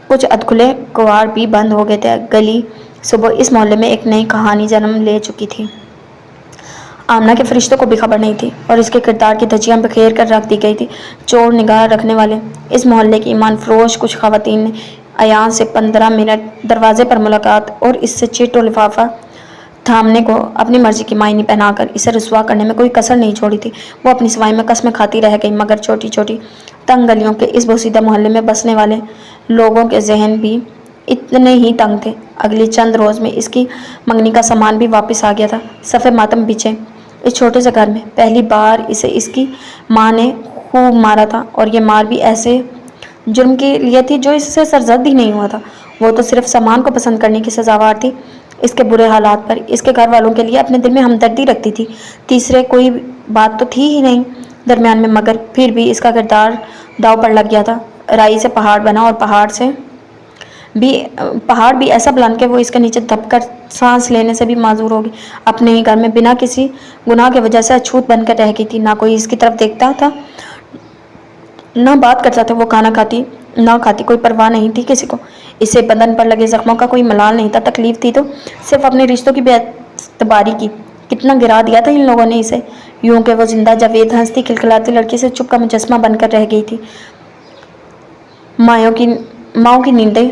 کچھ ادکھلے کواڑ بھی بند ہو گئے تھے۔ گلی صبح اس محلے میں ایک نئی کہانی جنم لے چکی تھی۔ آمنہ کے فرشتوں کو بھی خبر نہیں تھی اور اس کے کردار کی دھجیاں بکھیر کر رکھ دی گئی تھی۔ چور نگاہ رکھنے والے اس محلے کی ایمان فروش کچھ خواتین نے ایان سے 15 منٹ دروازے پر ملاقات اور اس سے چٹ و لفافہ تھامنے کو اپنی مرضی کی معنی پہنا کر اسے رسوا کرنے میں کوئی کسر نہیں چھوڑی تھی۔ وہ اپنی سوائی میں قسمیں کھاتی رہ گئی مگر چھوٹی چھوٹی تنگ گلیوں کے اس بوسیدہ محلے میں بسنے والے لوگوں کے ذہن بھی اتنے ہی تنگ تھے۔ اگلی چند روز میں اس کی منگنی کا سامان بھی واپس آ گیا تھا۔ صفِ ماتم بچھے اس چھوٹے سے گھر میں پہلی بار اسے اس کی ماں نے خوب مارا تھا اور یہ مار بھی ایسے جرم کے لیے تھی جو اس سے سرزد ہی نہیں ہوا تھا۔ وہ تو صرف سامان کو پسند کرنے کی سزاوار تھی۔ اس کے برے حالات پر اس کے گھر والوں کے لیے اپنے دل میں ہمدردی رکھتی تھی۔ تیسرے کوئی بات تو تھی ہی نہیں درمیان میں، مگر پھر بھی اس کا کردار داؤ پر لگ گیا تھا۔ رائی سے پہاڑ بنا اور پہاڑ بھی ایسا بلند کہ وہ اس کے نیچے دب کر سانس لینے سے بھی معذور ہوگی۔ اپنے ہی گھر میں بنا کسی گناہ کی وجہ سے اچھوت بن کر رہ گئی تھی، نہ کوئی اس کی طرف دیکھتا تھا نہ بات کرتا تھا، وہ کھانا کھاتی نہ کھاتی، کوئی پرواہ نہیں تھی کسی کو۔ اسے بدن پر لگے زخموں کا کوئی ملال نہیں تھا، تکلیف تھی تو صرف اپنے رشتوں کی بے اعتباری کی۔ کتنا گرا دیا تھا ان لوگوں نے اسے، یوں کہ وہ زندہ جاوید ہنستی کھلکھلاتی لڑکی سے چپ کا مجسمہ بن کر رہ گئی تھی۔ ماؤں کی نیندیں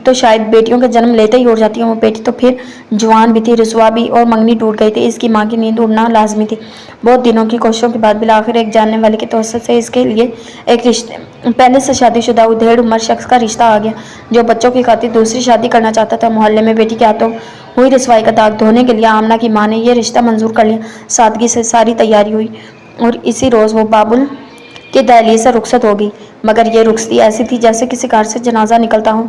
تو شاید بیٹیوں کے جنم لیتے ہی اڑ جاتی ہیں، وہ بیٹی تو پھر جوان بھی تھی، رسوا بھی، اور منگنی ٹوٹ گئی تھی۔ اس کی ماں کی نیند اڑنا لازمی تھی۔ بہت دنوں کی کوششوں کے بعد بالآخر ایک جاننے والے کے توسط سے اس کے لیے ایک پہلے سے شادی شدہ ادھیڑ عمر شخص کا رشتہ آ گیا، جو بچوں کی خاطر دوسری شادی کرنا چاہتا تھا۔ محلے میں بیٹی کے ہاتھوں ہوئی رسوائی کا داغ دھونے کے لیے آمنہ کی ماں نے یہ رشتہ منظور کر لیا۔ سادگی سے ساری تیاری ہوئی اور اسی روز وہ بابل کے دہلیز سے رخصت ہو گئی، مگر یہ رخصتی ایسی تھی جیسے کسی گھر سے جنازہ نکلتا ہو۔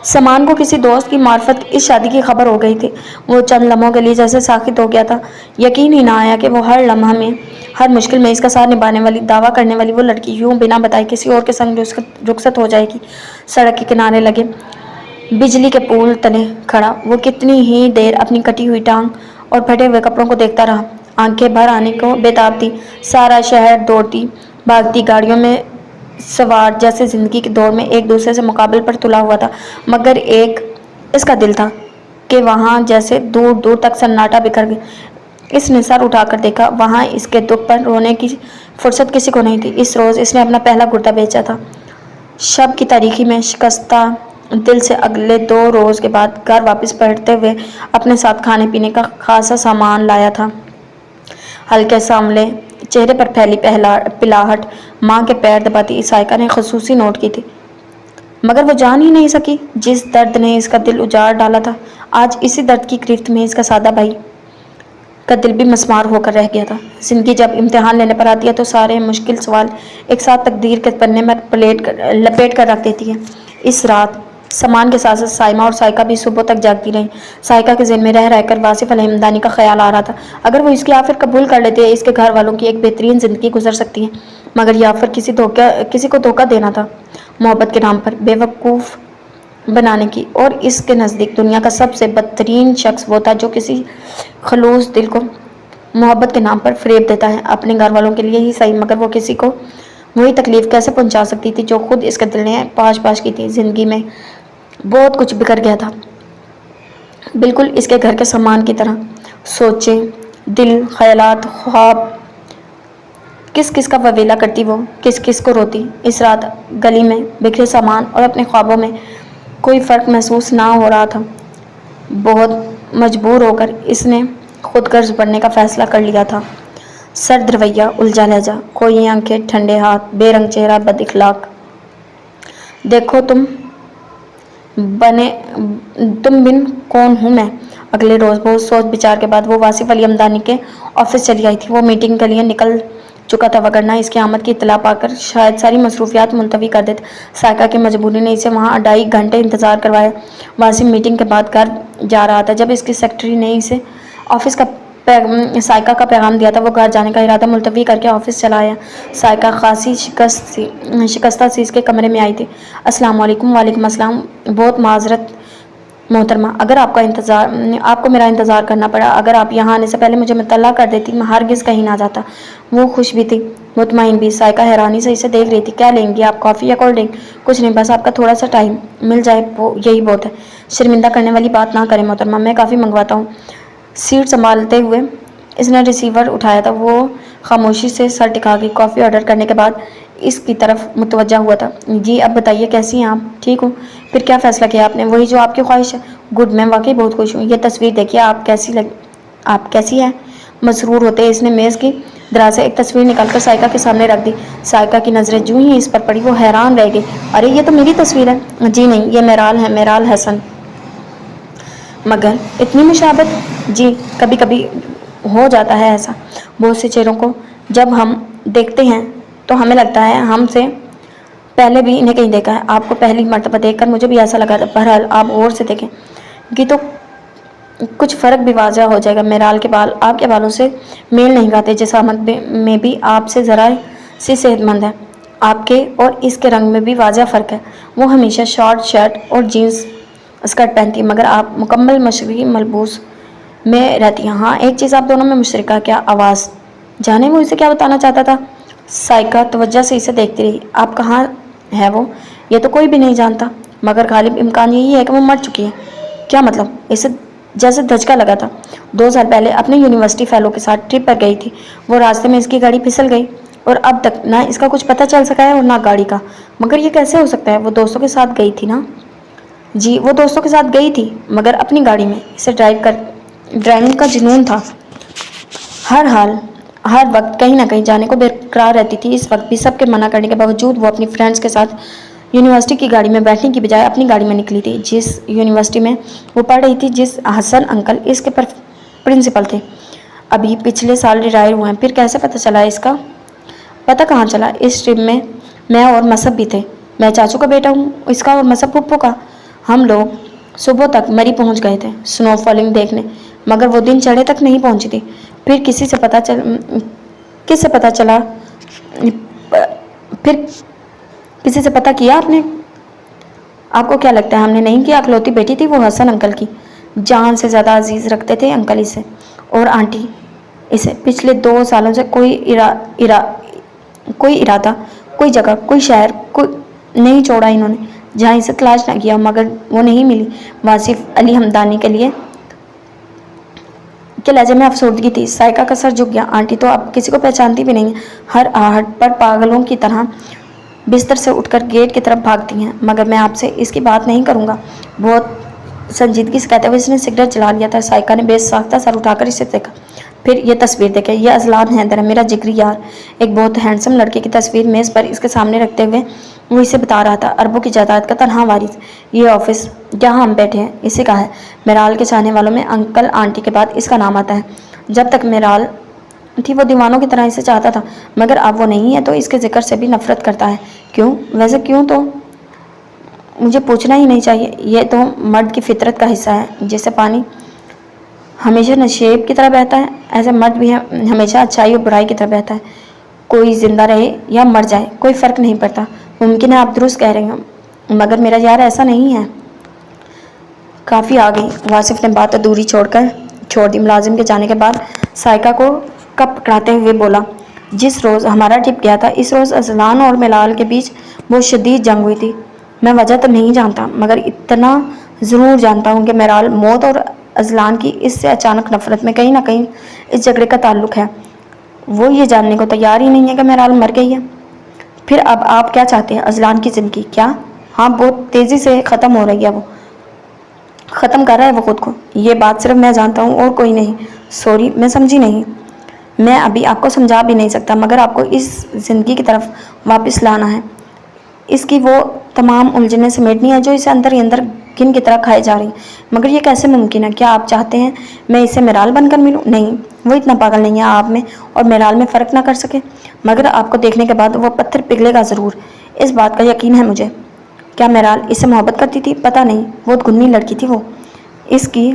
سامان کو کسی دوست کی معرفت اس شادی کی خبر ہو گئی تھی۔ وہ چند لمحوں کے لیے جیسے ساخت ہو گیا تھا، یقین ہی نہ آیا کہ وہ ہر لمحہ میں، ہر مشکل میں اس کا ساتھ نبھانے والی، دعویٰ کرنے والی وہ لڑکی یوں بنا بتائے کسی اور کے سنگ رخصت ہو جائے گی۔ سڑک کے کنارے لگے بجلی کے پول تلے کھڑا وہ کتنی ہی دیر اپنی کٹی ہوئی ٹانگ اور پھٹے ہوئے کپڑوں کو دیکھتا رہا۔ آنکھیں بھر آنے کو بےتاب تھی۔ سارا شہر دوڑتی بھاگتی گاڑیوں میں سوار جیسے زندگی کی دوڑ میں ایک دوسرے سے مقابل پر تلا ہوا تھا، مگر ایک اس کا دل تھا کہ وہاں جیسے دور دور تک سناٹا بکھر گیا۔ اس نے سر اٹھا کر دیکھا، وہاں اس کے دکھ پر رونے کی فرصت کسی کو نہیں تھی۔ اس روز اس نے اپنا پہلا گردہ بیچا تھا۔ شب کی تاریکی میں شکستہ دل سے اگلے 2 روز کے بعد گھر واپس پلٹتے ہوئے اپنے ساتھ کھانے پینے کا خاصا سامان لایا تھا۔ ہلکے سانولے چہرے پر پھیلی پلاہٹ ماں کے پیر دباتی سائقہ نے خصوصی نوٹ کی تھی، مگر وہ جان ہی نہیں سکی جس درد نے اس کا دل اجاڑ ڈالا تھا۔ آج اسی درد کی گرفت میں اس کا سادہ بھائی کا دل بھی مسمار ہو کر رہ گیا تھا۔ زندگی جب امتحان لینے پر آتی ہے تو سارے مشکل سوال ایک ساتھ تقدیر کے پنے میں لپیٹ کر رکھ دیتی ہے۔ اس رات سامان کے ساتھ ساتھ سائمہ اور سائقہ بھی صبح تک جاگتی رہیں۔ سائقہ کے ذہن میں رہ کر واصف علیہ ہمدانی کا خیال آ رہا تھا۔ اگر وہ اس کی آفر قبول کر لیتے، اس کے گھر والوں کی ایک بہترین زندگی گزر سکتی ہے، مگر یہ آفر کسی کو دھوکہ دینا تھا، محبت کے نام پر بیوقوف بنانے کی، اور اس کے نزدیک دنیا کا سب سے بدترین شخص وہ تھا جو کسی خلوص دل کو محبت کے نام پر فریب دیتا ہے، اپنے گھر والوں کے لیے ہی صحیح، مگر وہ کسی کو وہی تکلیف کیسے پہنچا سکتی تھی جو خود اس کے دل نے پاش کی تھی۔ زندگی میں بہت کچھ بکھر گیا تھا، بالکل اس کے گھر کے سامان کی طرح۔ سوچیں، دل، خیالات، خواب، کس کس کا وویلا کرتی وہ، کس کس کو روتی۔ اس رات گلی میں بکھرے سامان اور اپنے خوابوں میں کوئی فرق محسوس نہ ہو رہا تھا۔ بہت مجبور ہو کر اس نے خود غرض بننے کا فیصلہ کر لیا تھا۔ سرد رویہ، الجھا لہجہ، کوئی آنکھیں، ٹھنڈے ہاتھ، بے رنگ چہرہ، بد اخلاق۔ دیکھو تم بن کون ہوں میں۔ اگلے روز بہت سوچ بچار کے بعد وہ واصف علی ہمدانی کے آفس چلی آئی تھی۔ وہ میٹنگ کے لیے نکل چکا تھا، وگرنہ اس کی آمد کی اطلاع پا کر شاید ساری مصروفیات ملتوی کر دیتا۔ سائقہ کی مجبوری نے اسے وہاں 2.5 گھنٹے انتظار کروایا۔ واصف میٹنگ کے بعد گھر جا رہا تھا جب اس کی سیکرٹری نے اسے آفس کا سائقہ کا پیغام دیا تھا۔ وہ گھر جانے کا ارادہ ملتوی کر کے آفس چلا آیا۔ سائقہ خاصی شکستہ سی اس کے کمرے میں آئی تھی۔ السلام علیکم۔ وعلیکم السلام۔ بہت معذرت محترمہ، اگر آپ کو میرا انتظار کرنا پڑا۔ اگر آپ یہاں آنے سے پہلے مجھے مطلع کر دیتی، میں ہرگز کہیں نہ جاتا۔ وہ خوش بھی تھی، مطمئن بھی۔ سائقہ حیرانی سے اسے دیکھ رہی تھی۔ کیا لیں گی آپ، کافی یا کولڈ ڈرنک؟ کچھ نہیں، بس آپ کا تھوڑا سا ٹائم مل جائے یہی بہت ہے۔ شرمندہ کرنے والی بات نہ کریں محترمہ، میں کافی منگواتا ہوں۔ سیٹ سنبھالتے ہوئے اس نے ریسیور اٹھایا تھا۔ وہ خاموشی سے سر ٹکا گئی۔ کافی آرڈر کرنے کے بعد اس کی طرف متوجہ ہوا تھا۔ جی اب بتائیے کیسی ہیں آپ؟ ٹھیک ہوں۔ پھر کیا فیصلہ کیا آپ نے؟ وہی جو آپ کی خواہش ہے۔ گڈ، میں واقعی بہت خوش ہوں۔ یہ تصویر دیکھیے، آپ کیسی ہیں؟ مسرور ہوتے اس نے میز کی دراز سے ایک تصویر نکال کر سائقہ کے سامنے رکھ دی۔ سائقہ کی نظریں جوں ہی اس پر پڑی وہ حیران رہ گئی۔ ارے یہ تو میری تصویر ہے۔ جی نہیں، یہ میرال ہے، میرال حسن۔ مگر اتنی مشابہت؟ جی کبھی کبھی ہو جاتا ہے ایسا۔ بہت سے چہروں کو جب ہم دیکھتے ہیں تو ہمیں لگتا ہے ہم سے پہلے بھی انہیں کہیں دیکھا ہے۔ آپ کو پہلی مرتبہ دیکھ کر مجھے بھی ایسا لگا تھا۔ بہرحال آپ غور سے دیکھیں گی تو کچھ فرق بھی واضح ہو جائے گا۔ میرال کے بال آپ کے بالوں سے میل نہیں کھاتے، جسامت میں بھی آپ سے ذرا سی صحت مند ہے۔ آپ کے اور اس کے رنگ میں بھی واضح فرق ہے۔ وہ ہمیشہ شارٹ شرٹ اور جینس اسکرٹ پہنتی ہے، مگر آپ مکمل مشرقی ملبوس میں رہتی ہیں۔ ہاں، ایک چیز آپ دونوں میں مشترکہ، کیا آواز؟ جانے وہ اسے کیا بتانا چاہتا تھا؟ سائیکا توجہ سے اسے دیکھتی رہی۔ آپ کہاں ہے وہ؟ یہ تو کوئی بھی نہیں جانتا، مگر غالب امکان یہی ہے کہ وہ مر چکی ہے۔ کیا مطلب؟ اسے جیسے دھچکا لگا تھا۔ 2 سال پہلے اپنے یونیورسٹی فیلو کے ساتھ ٹرپ پر گئی تھی وہ۔ راستے میں اس کی گاڑی پھسل گئی اور اب تک نہ اس کا کچھ پتہ چل سکا ہے اور نہ گاڑی کا۔ مگر یہ کیسے ہو سکتا ہے؟ وہ دوستوں کے ساتھ گئی تھی نا؟ جی، وہ دوستوں کے ساتھ گئی تھی، مگر اپنی گاڑی میں۔ اسے ڈرائیونگ کا جنون تھا۔ ہر وقت کہیں نہ کہیں جانے کو برقرار رہتی تھی۔ اس وقت بھی سب کے منع کرنے کے باوجود وہ اپنی فرینڈز کے ساتھ یونیورسٹی کی گاڑی میں بیٹھنے کی بجائے اپنی گاڑی میں نکلی تھی، جس یونیورسٹی میں وہ پڑھ رہی تھی، جس حسن انکل اس کے پرنسپل تھے، ابھی پچھلے سال ریٹائر ہوئے ہیں۔ پھر کیسے پتہ چلا اس کا؟ پتہ کہاں چلا، اس ٹرپ میں اور مصب بھی تھے۔ میں چاچو کا بیٹا ہوں اس کا اور مصب پھپھو کا۔ ہم لوگ صبح تک مری پہنچ گئے تھے سنو فالنگ دیکھنے، مگر وہ دن چڑھے تک نہیں پہنچی تھی۔ پھر کس سے پتہ کیا آپ نے؟ آپ کو کیا لگتا ہے ہم نے نہیں کیا؟ اکلوتی بیٹی تھی وہ حسن انکل کی، جان سے زیادہ عزیز رکھتے تھے انکل اسے اور آنٹی اسے۔ پچھلے 2 سالوں سے کوئی ارادہ، کوئی جگہ، کوئی شہر نہیں چھوڑا انہوں نے جہاں اسے تلاش نہ کیا، مگر وہ نہیں ملی۔ واصف علی ہمدانی کے لہجے میں افسردگی تھی۔ سائیکا کا سر جھک گیا۔ آنٹی تو اب کسی کو پہچانتی بھی نہیں ہیں، ہر آہٹ پر پاگلوں کی طرح بستر سے اٹھ کر گیٹ کی طرف بھاگتی ہیں۔ مگر میں آپ سے اس کی بات نہیں کروں گا، بہت سنجیدگی سے کہتے ہوئے اس نے سگریٹ جلا لیا تھا۔ سائیکا نے بے ساختہ سر اٹھا کر اسے دیکھا۔ پھر یہ تصویر دیکھیں، یہ اذلان حیدر ہے، میرا جگری یار۔ ایک بہت ہینڈسم لڑکے کی تصویر میز پر اس کے سامنے رکھتے ہوئے وہ اسے بتا رہا تھا، اربوں کی جائیداد کا تنہا وارث۔ یہ آفس جہاں ہم بیٹھے ہیں اسی کا ہے۔ میرال کے چاہنے والوں میں انکل آنٹی کے بعد اس کا نام آتا ہے۔ جب تک میرال تھی وہ دیوانوں کی طرح اسے چاہتا تھا، مگر اب وہ نہیں ہے تو اس کے ذکر سے بھی نفرت کرتا ہے۔ کیوں؟ ویسے کیوں تو مجھے پوچھنا ہی نہیں چاہیے۔ یہ تو مرد کی فطرت کا حصہ ہے، جیسے پانی ہمیشہ نشیب کی طرح بہتا ہے، ایسے مرد بھی ہمیشہ اچھائی اور برائی کی طرف بہتا ہے۔ کوئی زندہ رہے یا مر جائے کوئی فرق نہیں پڑتا۔ ممکن ہے آپ درست کہہ رہے ہیں، مگر میرا یار ایسا نہیں ہے۔ کافی آ گئی۔ واصف نے بات ادھوری چھوڑ دی۔ ملازم کے جانے کے بعد سائیکا کو کپ پکڑاتے ہوئے بولا، جس روز ہمارا ٹرپ گیا تھا اس روز اذلان اور میرال کے بیچ بہت شدید جنگ ہوئی تھی۔ میں وجہ تو نہیں جانتا، مگر اتنا ضرور جانتا ہوں کہ میرال موت اور اذلان کی اس سے اچانک نفرت میں کہیں نہ کہیں اس جھگڑے کا تعلق ہے۔ وہ یہ جاننے کو تیار ہی نہیں ہے کہ میرال مر گئی ہے۔ پھر اب آپ کیا چاہتے ہیں؟ اذلان کی زندگی؟ کیا؟ ہاں، بہت تیزی سے ختم ہو رہی ہے۔ وہ ختم کر رہا ہے وہ خود کو۔ یہ بات صرف میں جانتا ہوں اور کوئی نہیں۔ سوری، میں سمجھی نہیں۔ میں ابھی آپ کو سمجھا بھی نہیں سکتا، مگر آپ کو اس زندگی کی طرف واپس لانا ہے، اس کی وہ تمام الجھنیں سمیٹنی ہے جو اسے اندر ہی اندر گن کی طرح کھائے جا رہی ہیں۔ مگر یہ کیسے ممکن ہے؟ کیا آپ چاہتے ہیں میں اسے میرال بن کر ملوں؟ نہیں، وہ اتنا پاگل نہیں ہے آپ میں اور میرال میں فرق نہ کر سکے، مگر آپ کو دیکھنے کے بعد وہ پتھر پگھلے گا ضرور، اس بات کا یقین ہے مجھے۔ کیا میرال اس سے محبت کرتی تھی؟ پتہ نہیں، بہت گنی لڑکی تھی وہ۔ اس کی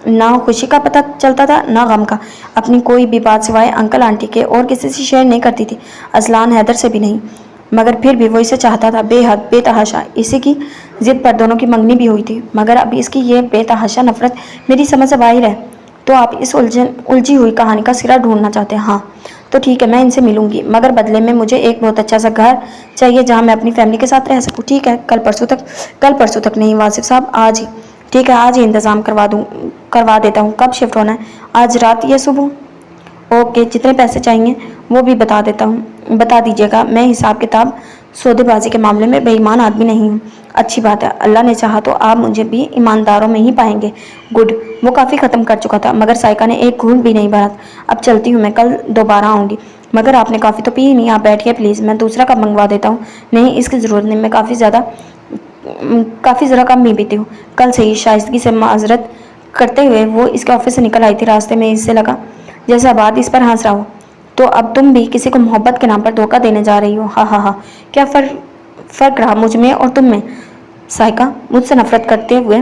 نہ خوشی کا پتہ چلتا تھا نہ غم کا۔ اپنی کوئی بھی بات سوائے انکل آنٹی کے اور کسی سے شیئر نہیں کرتی تھی، اذلان حیدر سے بھی نہیں۔ مگر پھر بھی وہ اسے چاہتا تھا، بے حد، بے تحاشا۔ اسی کی ضد پر دونوں کی منگنی بھی ہوئی تھی، مگر اب اس کی یہ بے تحاشا نفرت میری سمجھ سے باہر ہے۔ تو آپ اس الجھی ہوئی کہانی کا سرا ڈھونڈنا چاہتے ہیں؟ ہاں، تو ٹھیک ہے، میں ان سے ملوں گی، مگر بدلے میں مجھے ایک بہت اچھا سا گھر چاہیے جہاں میں اپنی فیملی کے ساتھ رہ سکوں۔ ٹھیک ہے، کل پرسوں تک نہیں واصف صاحب، آج ہی۔ ٹھیک ہے، آج ہی انتظام کروا دیتا ہوں۔ کب شفٹ ہونا ہے؟ آج رات یا صبح؟ اوکے، جتنے پیسے چاہیے وہ بھی بتا دیجیے گا۔ میں حساب کتاب سودے بازی کے معاملے میں بے ایمان آدمی نہیں ہوں۔ اچھی بات ہے، اللہ نے چاہا تو آپ مجھے بھی ایمانداروں میں ہی پائیں گے۔ گڈ۔ وہ کافی ختم کر چکا تھا، مگر سائیکا نے ایک گھونٹ بھی نہیں بھرا۔ اب چلتی ہوں میں، کل دوبارہ آؤں گی۔ مگر آپ نے کافی تو پی ہی نہیں، آپ بیٹھیے پلیز، میں دوسرا کپ منگوا دیتا ہوں۔ نہیں، اس کی ضرورت نہیں، میں کافی ذرا کم ہی پیتی ہوں۔ کل سے ہی۔ شائستگی سے معذرت کرتے ہوئے وہ اس کے آفس سے نکل آئی تھی۔ راستے میں اسے لگا جیسے آباد اس پر ہنس رہا ہو۔ تو اب تم بھی کسی کو محبت کے نام پر دھوکہ دینے جا رہی ہو؟ ہاں ہاں ہاں، کیا فرق رہا مجھ میں اور تم میں؟ سائیکا مجھ سے نفرت کرتے ہوئے